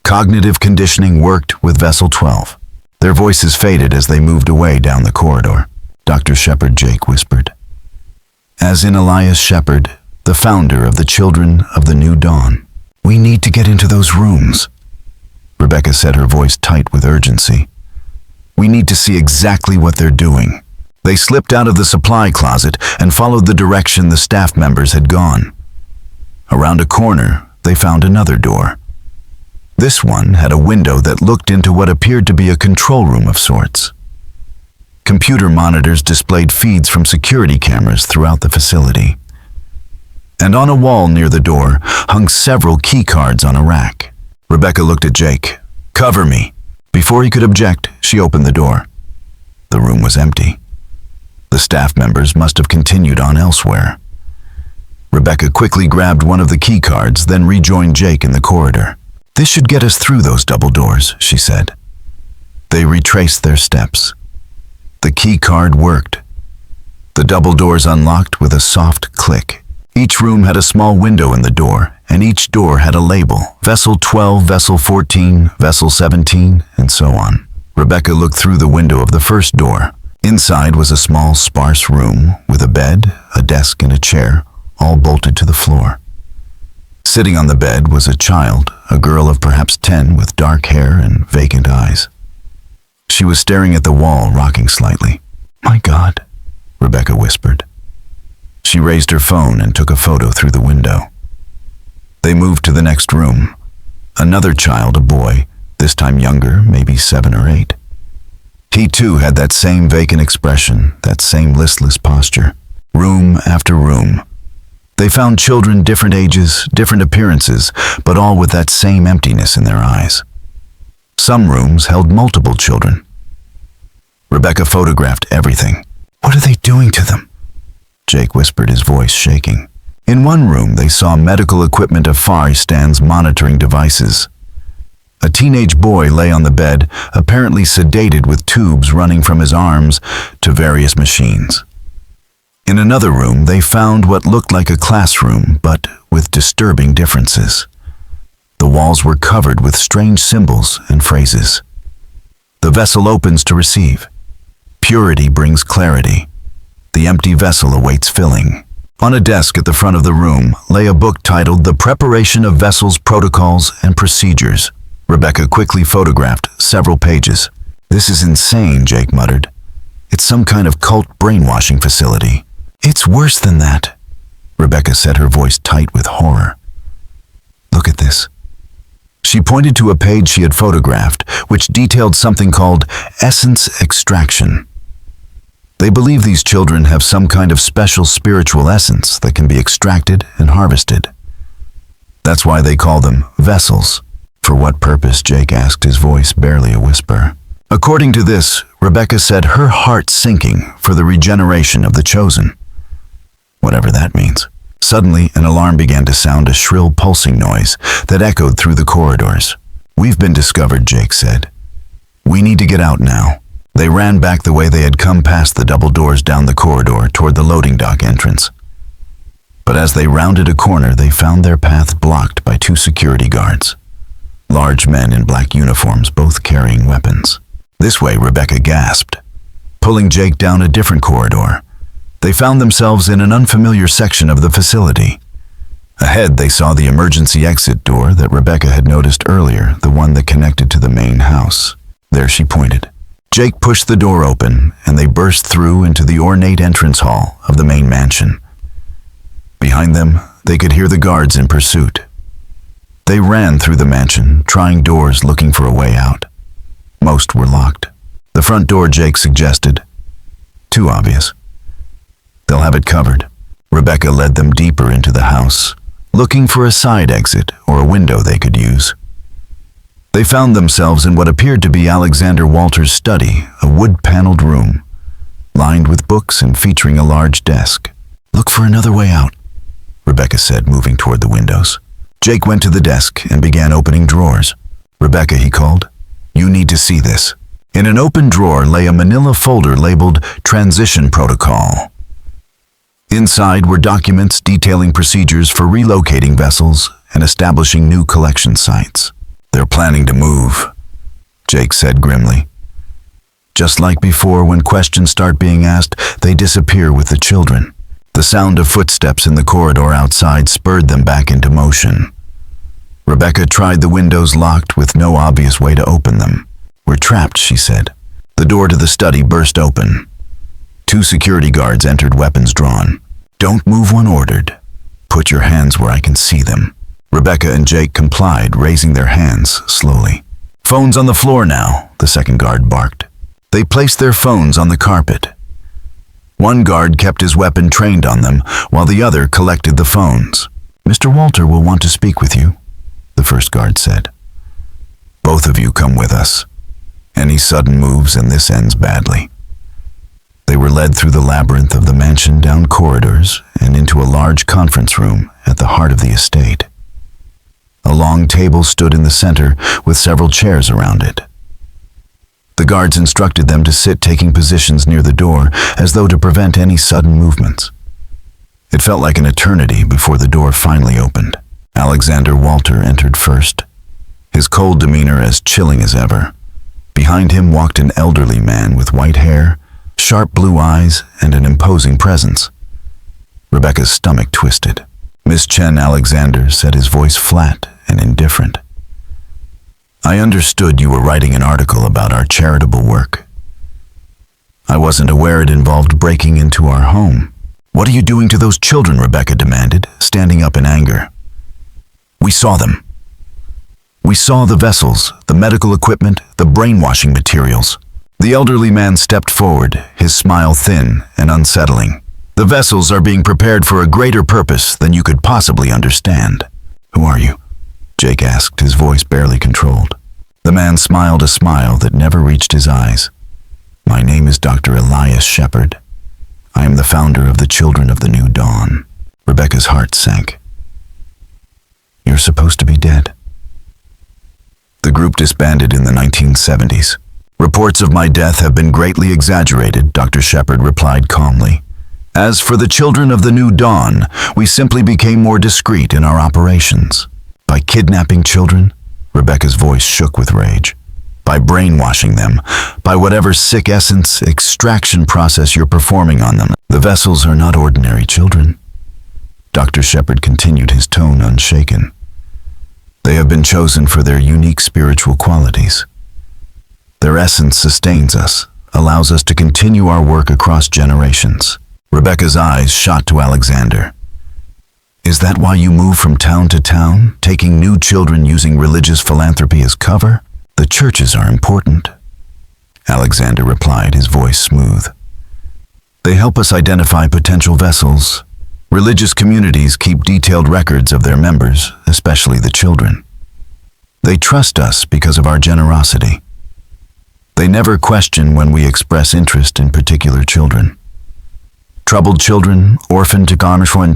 Speaker 1: Cognitive conditioning worked with Vessel 12. Their voices faded as they moved away down the corridor. Dr. Shepard, Jake whispered. As in Elias Shepard, the founder of the Children of the New Dawn. We need to get into those rooms, Rebecca said, her voice tight with urgency. We need to see exactly what they're doing. They slipped out of the supply closet and followed the direction the staff members had gone. Around a corner, they found another door. This one had a window that looked into what appeared to be a control room of sorts. Computer monitors displayed feeds from security cameras throughout the facility. And on a wall near the door hung several key cards on a rack. Rebecca looked at Jake. Cover me. Before he could object, she opened the door. The room was empty. The staff members must have continued on elsewhere. Rebecca quickly grabbed one of the key cards, then rejoined Jake in the corridor. This should get us through those double doors, she said. They retraced their steps. The key card worked. The double doors unlocked with a soft click. Each room had a small window in the door, and each door had a label. Vessel 12, Vessel 14, Vessel 17, and so on. Rebecca looked through the window of the first door. Inside was a small, sparse room with a bed, a desk, and a chair, all bolted to the floor. Sitting on the bed was a child, a girl of perhaps 10 with dark hair and vacant eyes. She was staring at the wall, rocking slightly. "My God," Rebecca whispered. She raised her phone and took a photo through the window. They moved to the next room. Another child, a boy, this time younger, maybe 7 or 8. He too had that same vacant expression, that same listless posture. Room after room. They found children different ages, different appearances, but all with that same emptiness in their eyes. Some rooms held multiple children. Rebecca photographed everything. "What are they doing to them?" Jake whispered, his voice shaking. In one room, they saw medical equipment of Far East's monitoring devices. A teenage boy lay on the bed, apparently sedated with tubes running from his arms to various machines. In another room, they found what looked like a classroom, but with disturbing differences. The walls were covered with strange symbols and phrases. "The vessel opens to receive. Purity brings clarity. The empty vessel awaits filling." On a desk at the front of the room lay a book titled The Preparation of Vessels Protocols and Procedures. Rebecca quickly photographed several pages. "This is insane," Jake muttered. "It's some kind of cult brainwashing facility." "It's worse than that," Rebecca said, her voice tight with horror. "Look at this." She pointed to a page she had photographed, which detailed something called essence extraction. They believe these children have some kind of special spiritual essence that can be extracted and harvested. That's why they call them vessels. "For what purpose?" Jake asked, his voice barely a whisper. According to this, Rebecca said, her heart sinking for the regeneration of the chosen. Whatever that means. Suddenly, an alarm began to sound, a shrill pulsing noise that echoed through the corridors. "We've been discovered," Jake said. "We need to get out now." They ran back the way they had come, past the double doors down the corridor toward the loading dock entrance. But as they rounded a corner, they found their path blocked by 2 security guards. Large men in black uniforms, both carrying weapons. "This way," Rebecca gasped, pulling Jake down a different corridor. They found themselves in an unfamiliar section of the facility. Ahead, they saw the emergency exit door that Rebecca had noticed earlier, the one that connected to the main house. There she pointed. Jake pushed the door open, and they burst through into the ornate entrance hall of the main mansion. Behind them, they could hear the guards in pursuit. They ran through the mansion, trying doors, looking for a way out. Most were locked. The front door, Jake suggested. Too obvious. "They'll have it covered." Rebecca led them deeper into the house, looking for a side exit or a window they could use. They found themselves in what appeared to be Alexander Walthers' study, a wood-paneled room, lined with books and featuring a large desk. "Look for another way out," Rebecca said, moving toward the windows. Jake went to the desk and began opening drawers. "Rebecca," he called, "you need to see this." In an open drawer lay a manila folder labeled Transition Protocol. Inside were documents detailing procedures for relocating vessels and establishing new collection sites. "They're planning to move," Jake said grimly. Just like before, when questions start being asked, they disappear with the children. The sound of footsteps in the corridor outside spurred them back into motion. Rebecca tried the windows, locked with no obvious way to open them. "We're trapped," she said. The door to the study burst open. 2 security guards entered, weapons drawn. "Don't move," one ordered. "Put your hands where I can see them." Rebecca and Jake complied, raising their hands slowly. "Phones on the floor now," the second guard barked. They placed their phones on the carpet. One guard kept his weapon trained on them, while the other collected the phones. "Mr. Walter will want to speak with you," the first guard said. "Both of you come with us. Any sudden moves and this ends badly." They were led through the labyrinth of the mansion, down corridors, and into a large conference room at the heart of the estate. A long table stood in the center, with several chairs around it. The guards instructed them to sit, taking positions near the door, as though to prevent any sudden movements. It felt like an eternity before the door finally opened. Alexander Walter entered first, his cold demeanor as chilling as ever. Behind him walked an elderly man with white hair, sharp blue eyes, and an imposing presence. Rebecca's stomach twisted. Miss Chen, Alexander said, his voice flat and indifferent. I understood you were writing an article about our charitable work. I wasn't aware it involved breaking into our home. What are you doing to those children? Rebecca demanded, standing up in anger. We saw them. We saw the vessels, the medical equipment, the brainwashing materials. The elderly man stepped forward, his smile thin and unsettling. The vessels are being prepared for a greater purpose than you could possibly understand. Who are you? Jake asked, his voice barely controlled. The man smiled a smile that never reached his eyes. My name is Dr. Elias Shepherd. I am the founder of the Children of the New Dawn. Rebecca's heart sank. You're supposed to be dead. The group disbanded in the 1970s. Reports of my death have been greatly exaggerated, Dr. Shepherd replied calmly. As for the Children of the New Dawn, we simply became more discreet in our operations. By kidnapping children, Rebecca's voice shook with rage. By brainwashing them, by whatever sick essence extraction process you're performing on them, the vessels are not ordinary children. Dr. Shepherd continued, his tone unshaken. They have been chosen for their unique spiritual qualities. Their essence sustains us, allows us to continue our work across generations. Rebecca's eyes shot to Alexander. Is that why you move from town to town, taking new children using religious philanthropy as cover? The churches are important, Alexander replied, his voice smooth. They help us identify potential vessels. Religious communities keep detailed records of their members, especially the children. They trust us because of our generosity. They never question when we express interest in particular children. Troubled children, orphaned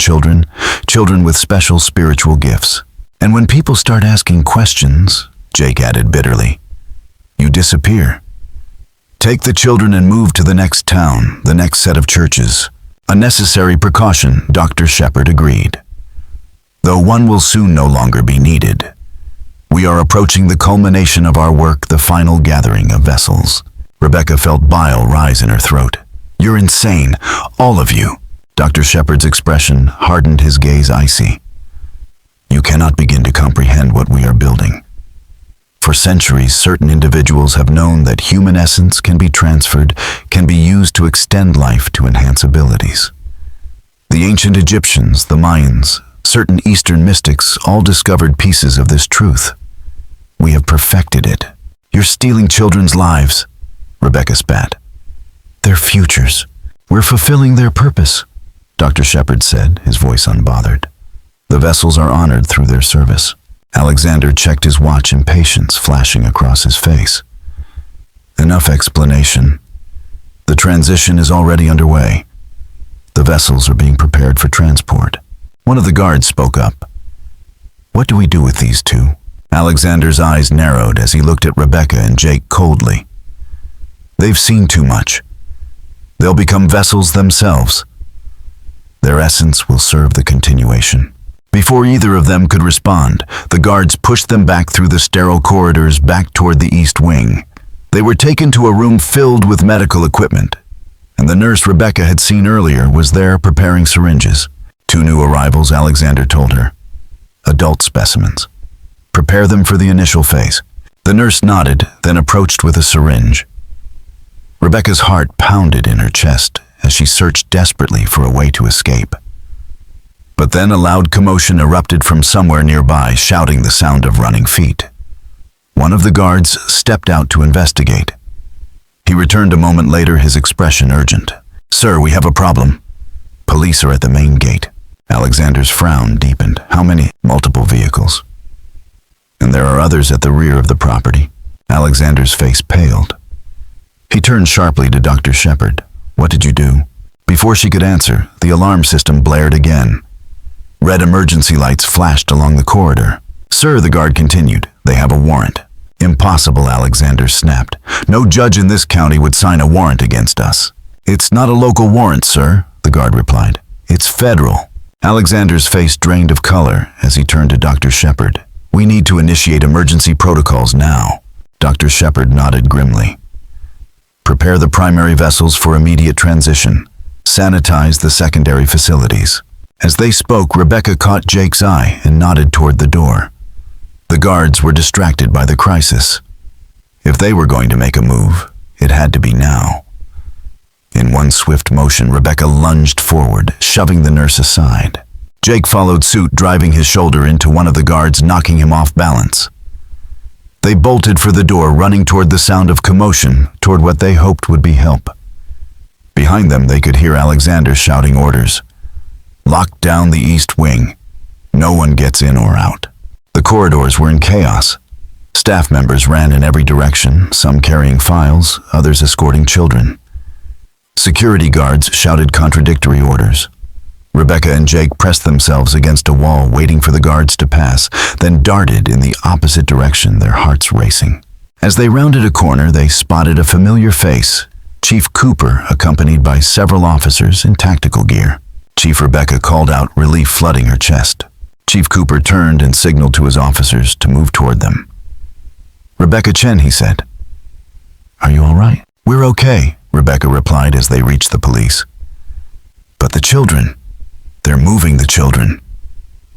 Speaker 1: children, children with special spiritual gifts. And when people start asking questions, Jake added bitterly, you disappear. Take the children and move to the next town, the next set of churches. A necessary precaution, Dr. Shepherd agreed. Though one will soon no longer be needed. We are approaching the culmination of our work, the final gathering of vessels. Rebecca felt bile rise in her throat. You're insane, all of you. Dr. Shepherd's expression hardened, his gaze icy. You cannot begin to comprehend what we are building. For centuries, certain individuals have known that human essence can be transferred, can be used to extend life, to enhance abilities. The ancient Egyptians, the Mayans, certain Eastern mystics all discovered pieces of this truth. We have perfected it. You're stealing children's lives, Rebecca spat. Their futures. We're fulfilling their purpose, Dr. Shepherd said, his voice unbothered. The vessels are honored through their service. Alexander checked his watch, impatience flashing across his face. Enough explanation. The transition is already underway. The vessels are being prepared for transport. One of the guards spoke up. What do we do with these two? Alexander's eyes narrowed as he looked at Rebecca and Jake coldly. They've seen too much. They'll become vessels themselves. Their essence will serve the continuation. Before either of them could respond, the guards pushed them back through the sterile corridors back toward the east wing. They were taken to a room filled with medical equipment, and the nurse Rebecca had seen earlier was there preparing syringes. 2 new arrivals, Alexander told her. Adult specimens. Prepare them for the initial phase. The nurse nodded, then approached with a syringe. Rebecca's heart pounded in her chest as she searched desperately for a way to escape. But then a loud commotion erupted from somewhere nearby, shouting the sound of running feet. One of the guards stepped out to investigate. He returned a moment later, his expression urgent. Sir, we have a problem. Police are at the main gate. Alexander's frown deepened. How many? Multiple vehicles. And there are others at the rear of the property. Alexander's face paled. He turned sharply to Dr. Shepherd. What did you do? Before she could answer, the alarm system blared again. Red emergency lights flashed along the corridor. Sir, the guard continued, they have a warrant. Impossible, Alexander snapped. No judge in this county would sign a warrant against us. It's not a local warrant, sir, the guard replied. It's federal. Alexander's face drained of color as he turned to Dr. Shepherd. We need to initiate emergency protocols now. Dr. Shepherd nodded grimly. Prepare the primary vessels for immediate transition. Sanitize the secondary facilities. As they spoke, Rebecca caught Jake's eye and nodded toward the door. The guards were distracted by the crisis. If they were going to make a move, it had to be now. In one swift motion, Rebecca lunged forward, shoving the nurse aside. Jake followed suit, driving his shoulder into one of the guards, knocking him off balance. They bolted for the door, running toward the sound of commotion, toward what they hoped would be help. Behind them, they could hear Alexander shouting orders. Lock down the east wing. No one gets in or out. The corridors were in chaos. Staff members ran in every direction, some carrying files, others escorting children. Security guards shouted contradictory orders. Rebecca and Jake pressed themselves against a wall, waiting for the guards to pass, then darted in the opposite direction, their hearts racing. As they rounded a corner, they spotted a familiar face, Chief Cooper, accompanied by several officers in tactical gear. Chief Rebecca called out, relief flooding her chest. Chief Cooper turned and signaled to his officers to move toward them. "Rebecca Chen," he said. "Are you all right?" "We're okay," Rebecca replied as they reached the police. "But the children, they're moving the children.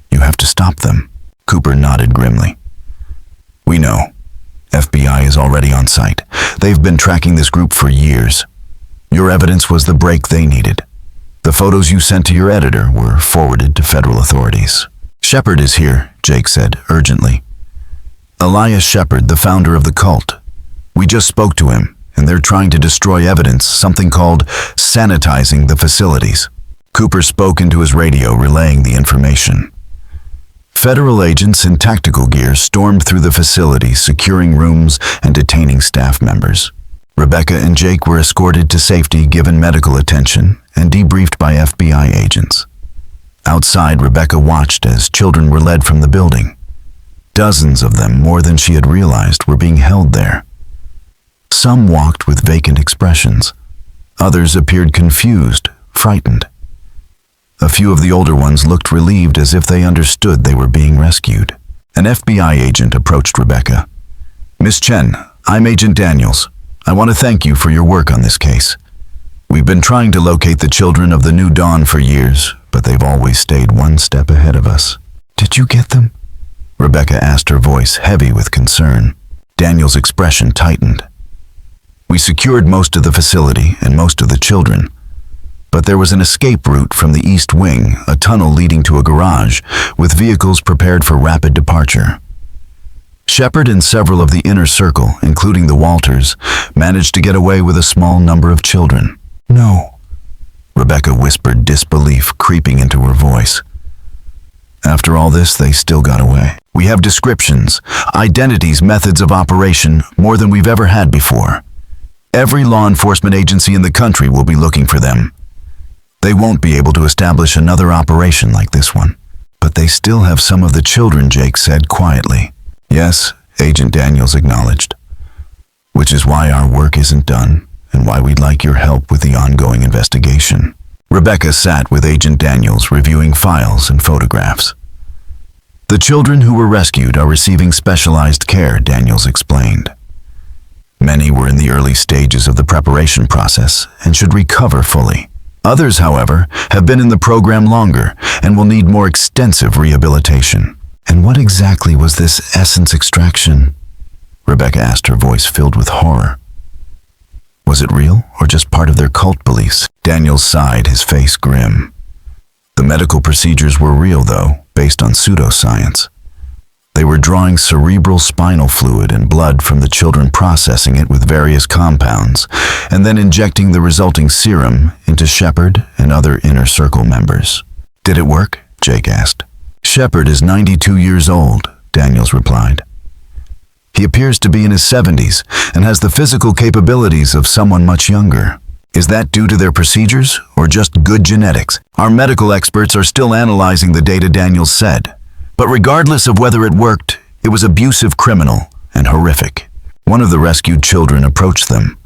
Speaker 1: You have to stop them." Cooper nodded grimly. "We know. FBI is already on site. They've been tracking this group for years. Your evidence was the break they needed. The photos you sent to your editor were forwarded to federal authorities." "Shepard is here," Jake said, urgently. "Elias Shepard, the founder of the cult. We just spoke to him, and they're trying to destroy evidence, something called sanitizing the facilities." Cooper spoke into his radio, relaying the information. Federal agents in tactical gear stormed through the facility, securing rooms and detaining staff members. Rebecca and Jake were escorted to safety, given medical attention, and debriefed by FBI agents. Outside, Rebecca watched as children were led from the building. Dozens of them, more than she had realized, were being held there. Some walked with vacant expressions. Others appeared confused, frightened. A few of the older ones looked relieved, as if they understood they were being rescued. An FBI agent approached Rebecca. "Miss Chen, I'm Agent Daniels. I want to thank you for your work on this case. We've been trying to locate the children of the New Dawn for years, but they've always stayed one step ahead of us." "Did you get them?" Rebecca asked, her voice heavy with concern. Daniels' expression tightened. "We secured most of the facility and most of the children, but there was an escape route from the east wing, a tunnel leading to a garage, with vehicles prepared for rapid departure. Shepard and several of the inner circle, including the Walthers, managed to get away with a small number of children." "No," Rebecca whispered, disbelief creeping into her voice. "After all this, they still got away. We have descriptions, identities, methods of operation, more than we've ever had before. Every law enforcement agency in the country will be looking for them. They won't be able to establish another operation like this one. But they still have some of the children," Jake said quietly. "Yes," Agent Daniels acknowledged. "Which is why our work isn't done, and why we'd like your help with the ongoing investigation." Rebecca sat with Agent Daniels, reviewing files and photographs. "The children who were rescued are receiving specialized care," Daniels explained. "Many were in the early stages of the preparation process and should recover fully. Others, however, have been in the program longer and will need more extensive rehabilitation." "And what exactly was this essence extraction?" Rebecca asked, her voice filled with horror. "Was it real or just part of their cult beliefs?" Daniels sighed, his face grim. "The medical procedures were real, though, based on pseudoscience. They were drawing cerebral spinal fluid and blood from the children, processing it with various compounds, and then injecting the resulting serum into Shepard and other inner circle members." "Did it work?" Jake asked. "Shepard is 92 years old," Daniels replied. "He appears to be in his 70s and has the physical capabilities of someone much younger. Is that due to their procedures or just good genetics? Our medical experts are still analyzing the data," Daniels said. "But regardless of whether it worked, it was abusive, criminal, and horrific." One of the rescued children approached them.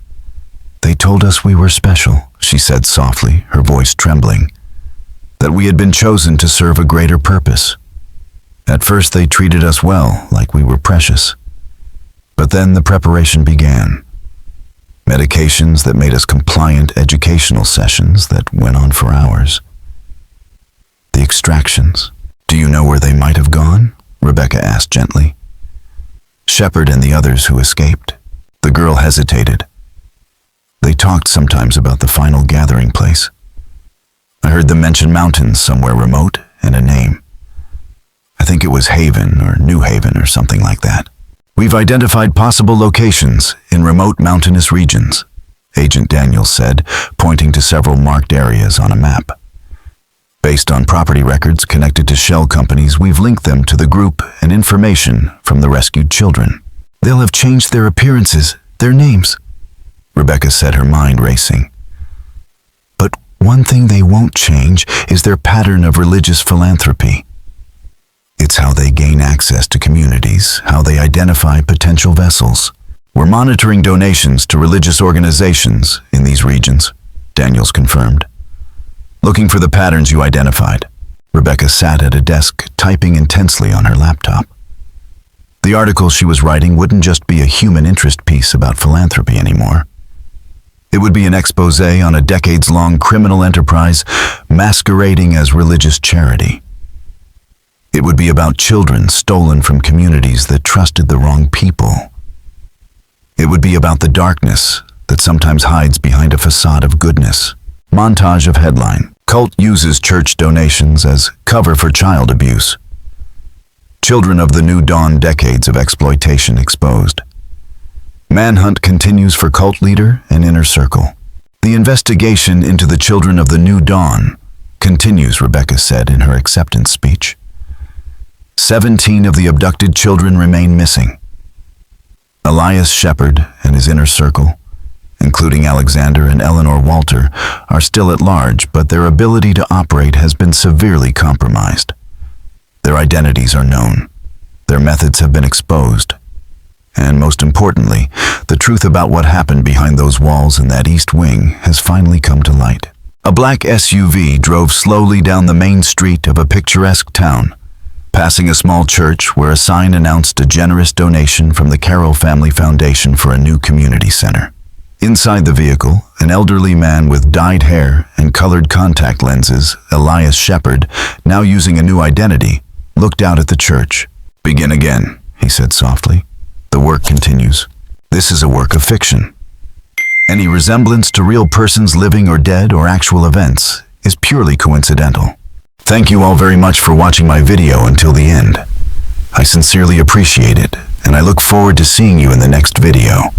Speaker 1: "They told us we were special," she said softly, her voice trembling. "That we had been chosen to serve a greater purpose. At first they treated us well, like we were precious. But then the preparation began. Medications that made us compliant educational sessions that went on for hours. The extractions. Do you know where they might have gone? Rebecca asked gently. Shepard and the others who escaped. The girl hesitated. They talked sometimes about the final gathering place. I heard them mention mountains somewhere remote and a name. I think it was Haven or New Haven or something like that. We've identified possible locations in remote mountainous regions, Agent Daniels said, pointing to several marked areas on a map. Based on property records connected to shell companies, we've linked them to the group and information from the rescued children. They'll have changed their appearances, their names, Rebecca said, her mind racing. But one thing they won't change is their pattern of religious philanthropy. It's how they gain access to communities, how they identify potential vessels. We're monitoring donations to religious organizations in these regions, Daniels confirmed. Looking for the patterns you identified. Rebecca sat at a desk, typing intensely on her laptop. The article she was writing wouldn't just be a human interest piece about philanthropy anymore. It would be an expose on a decades-long criminal enterprise masquerading as religious charity. It would be about children stolen from communities that trusted the wrong people. It would be about the darkness that sometimes hides behind a facade of goodness. Montage of headline. Cult uses church donations as cover for child abuse. Children of the New Dawn, decades of exploitation exposed. Manhunt continues for cult leader and inner circle. The investigation into the children of the New Dawn continues, Rebecca said in her acceptance speech. 17 of the abducted children remain missing. Elias Shepard and his inner circle, including Alexander and Eleanor Walter, are still at large, but their ability to operate has been severely compromised. Their identities are known. Their methods have been exposed. And most importantly, the truth about what happened behind those walls in that East Wing has finally come to light. A black SUV drove slowly down the main street of a picturesque town, passing a small church where a sign announced a generous donation from the Carroll Family Foundation for a new community center. Inside the vehicle, an elderly man with dyed hair and colored contact lenses, Elias Shepard, now using a new identity, looked out at the church. "Begin again," he said softly. "The work continues. This is a work of fiction. Any resemblance to real persons living or dead or actual events is purely coincidental. Thank you all very much for watching my video until the end. I sincerely appreciate it, and I look forward to seeing you in the next video."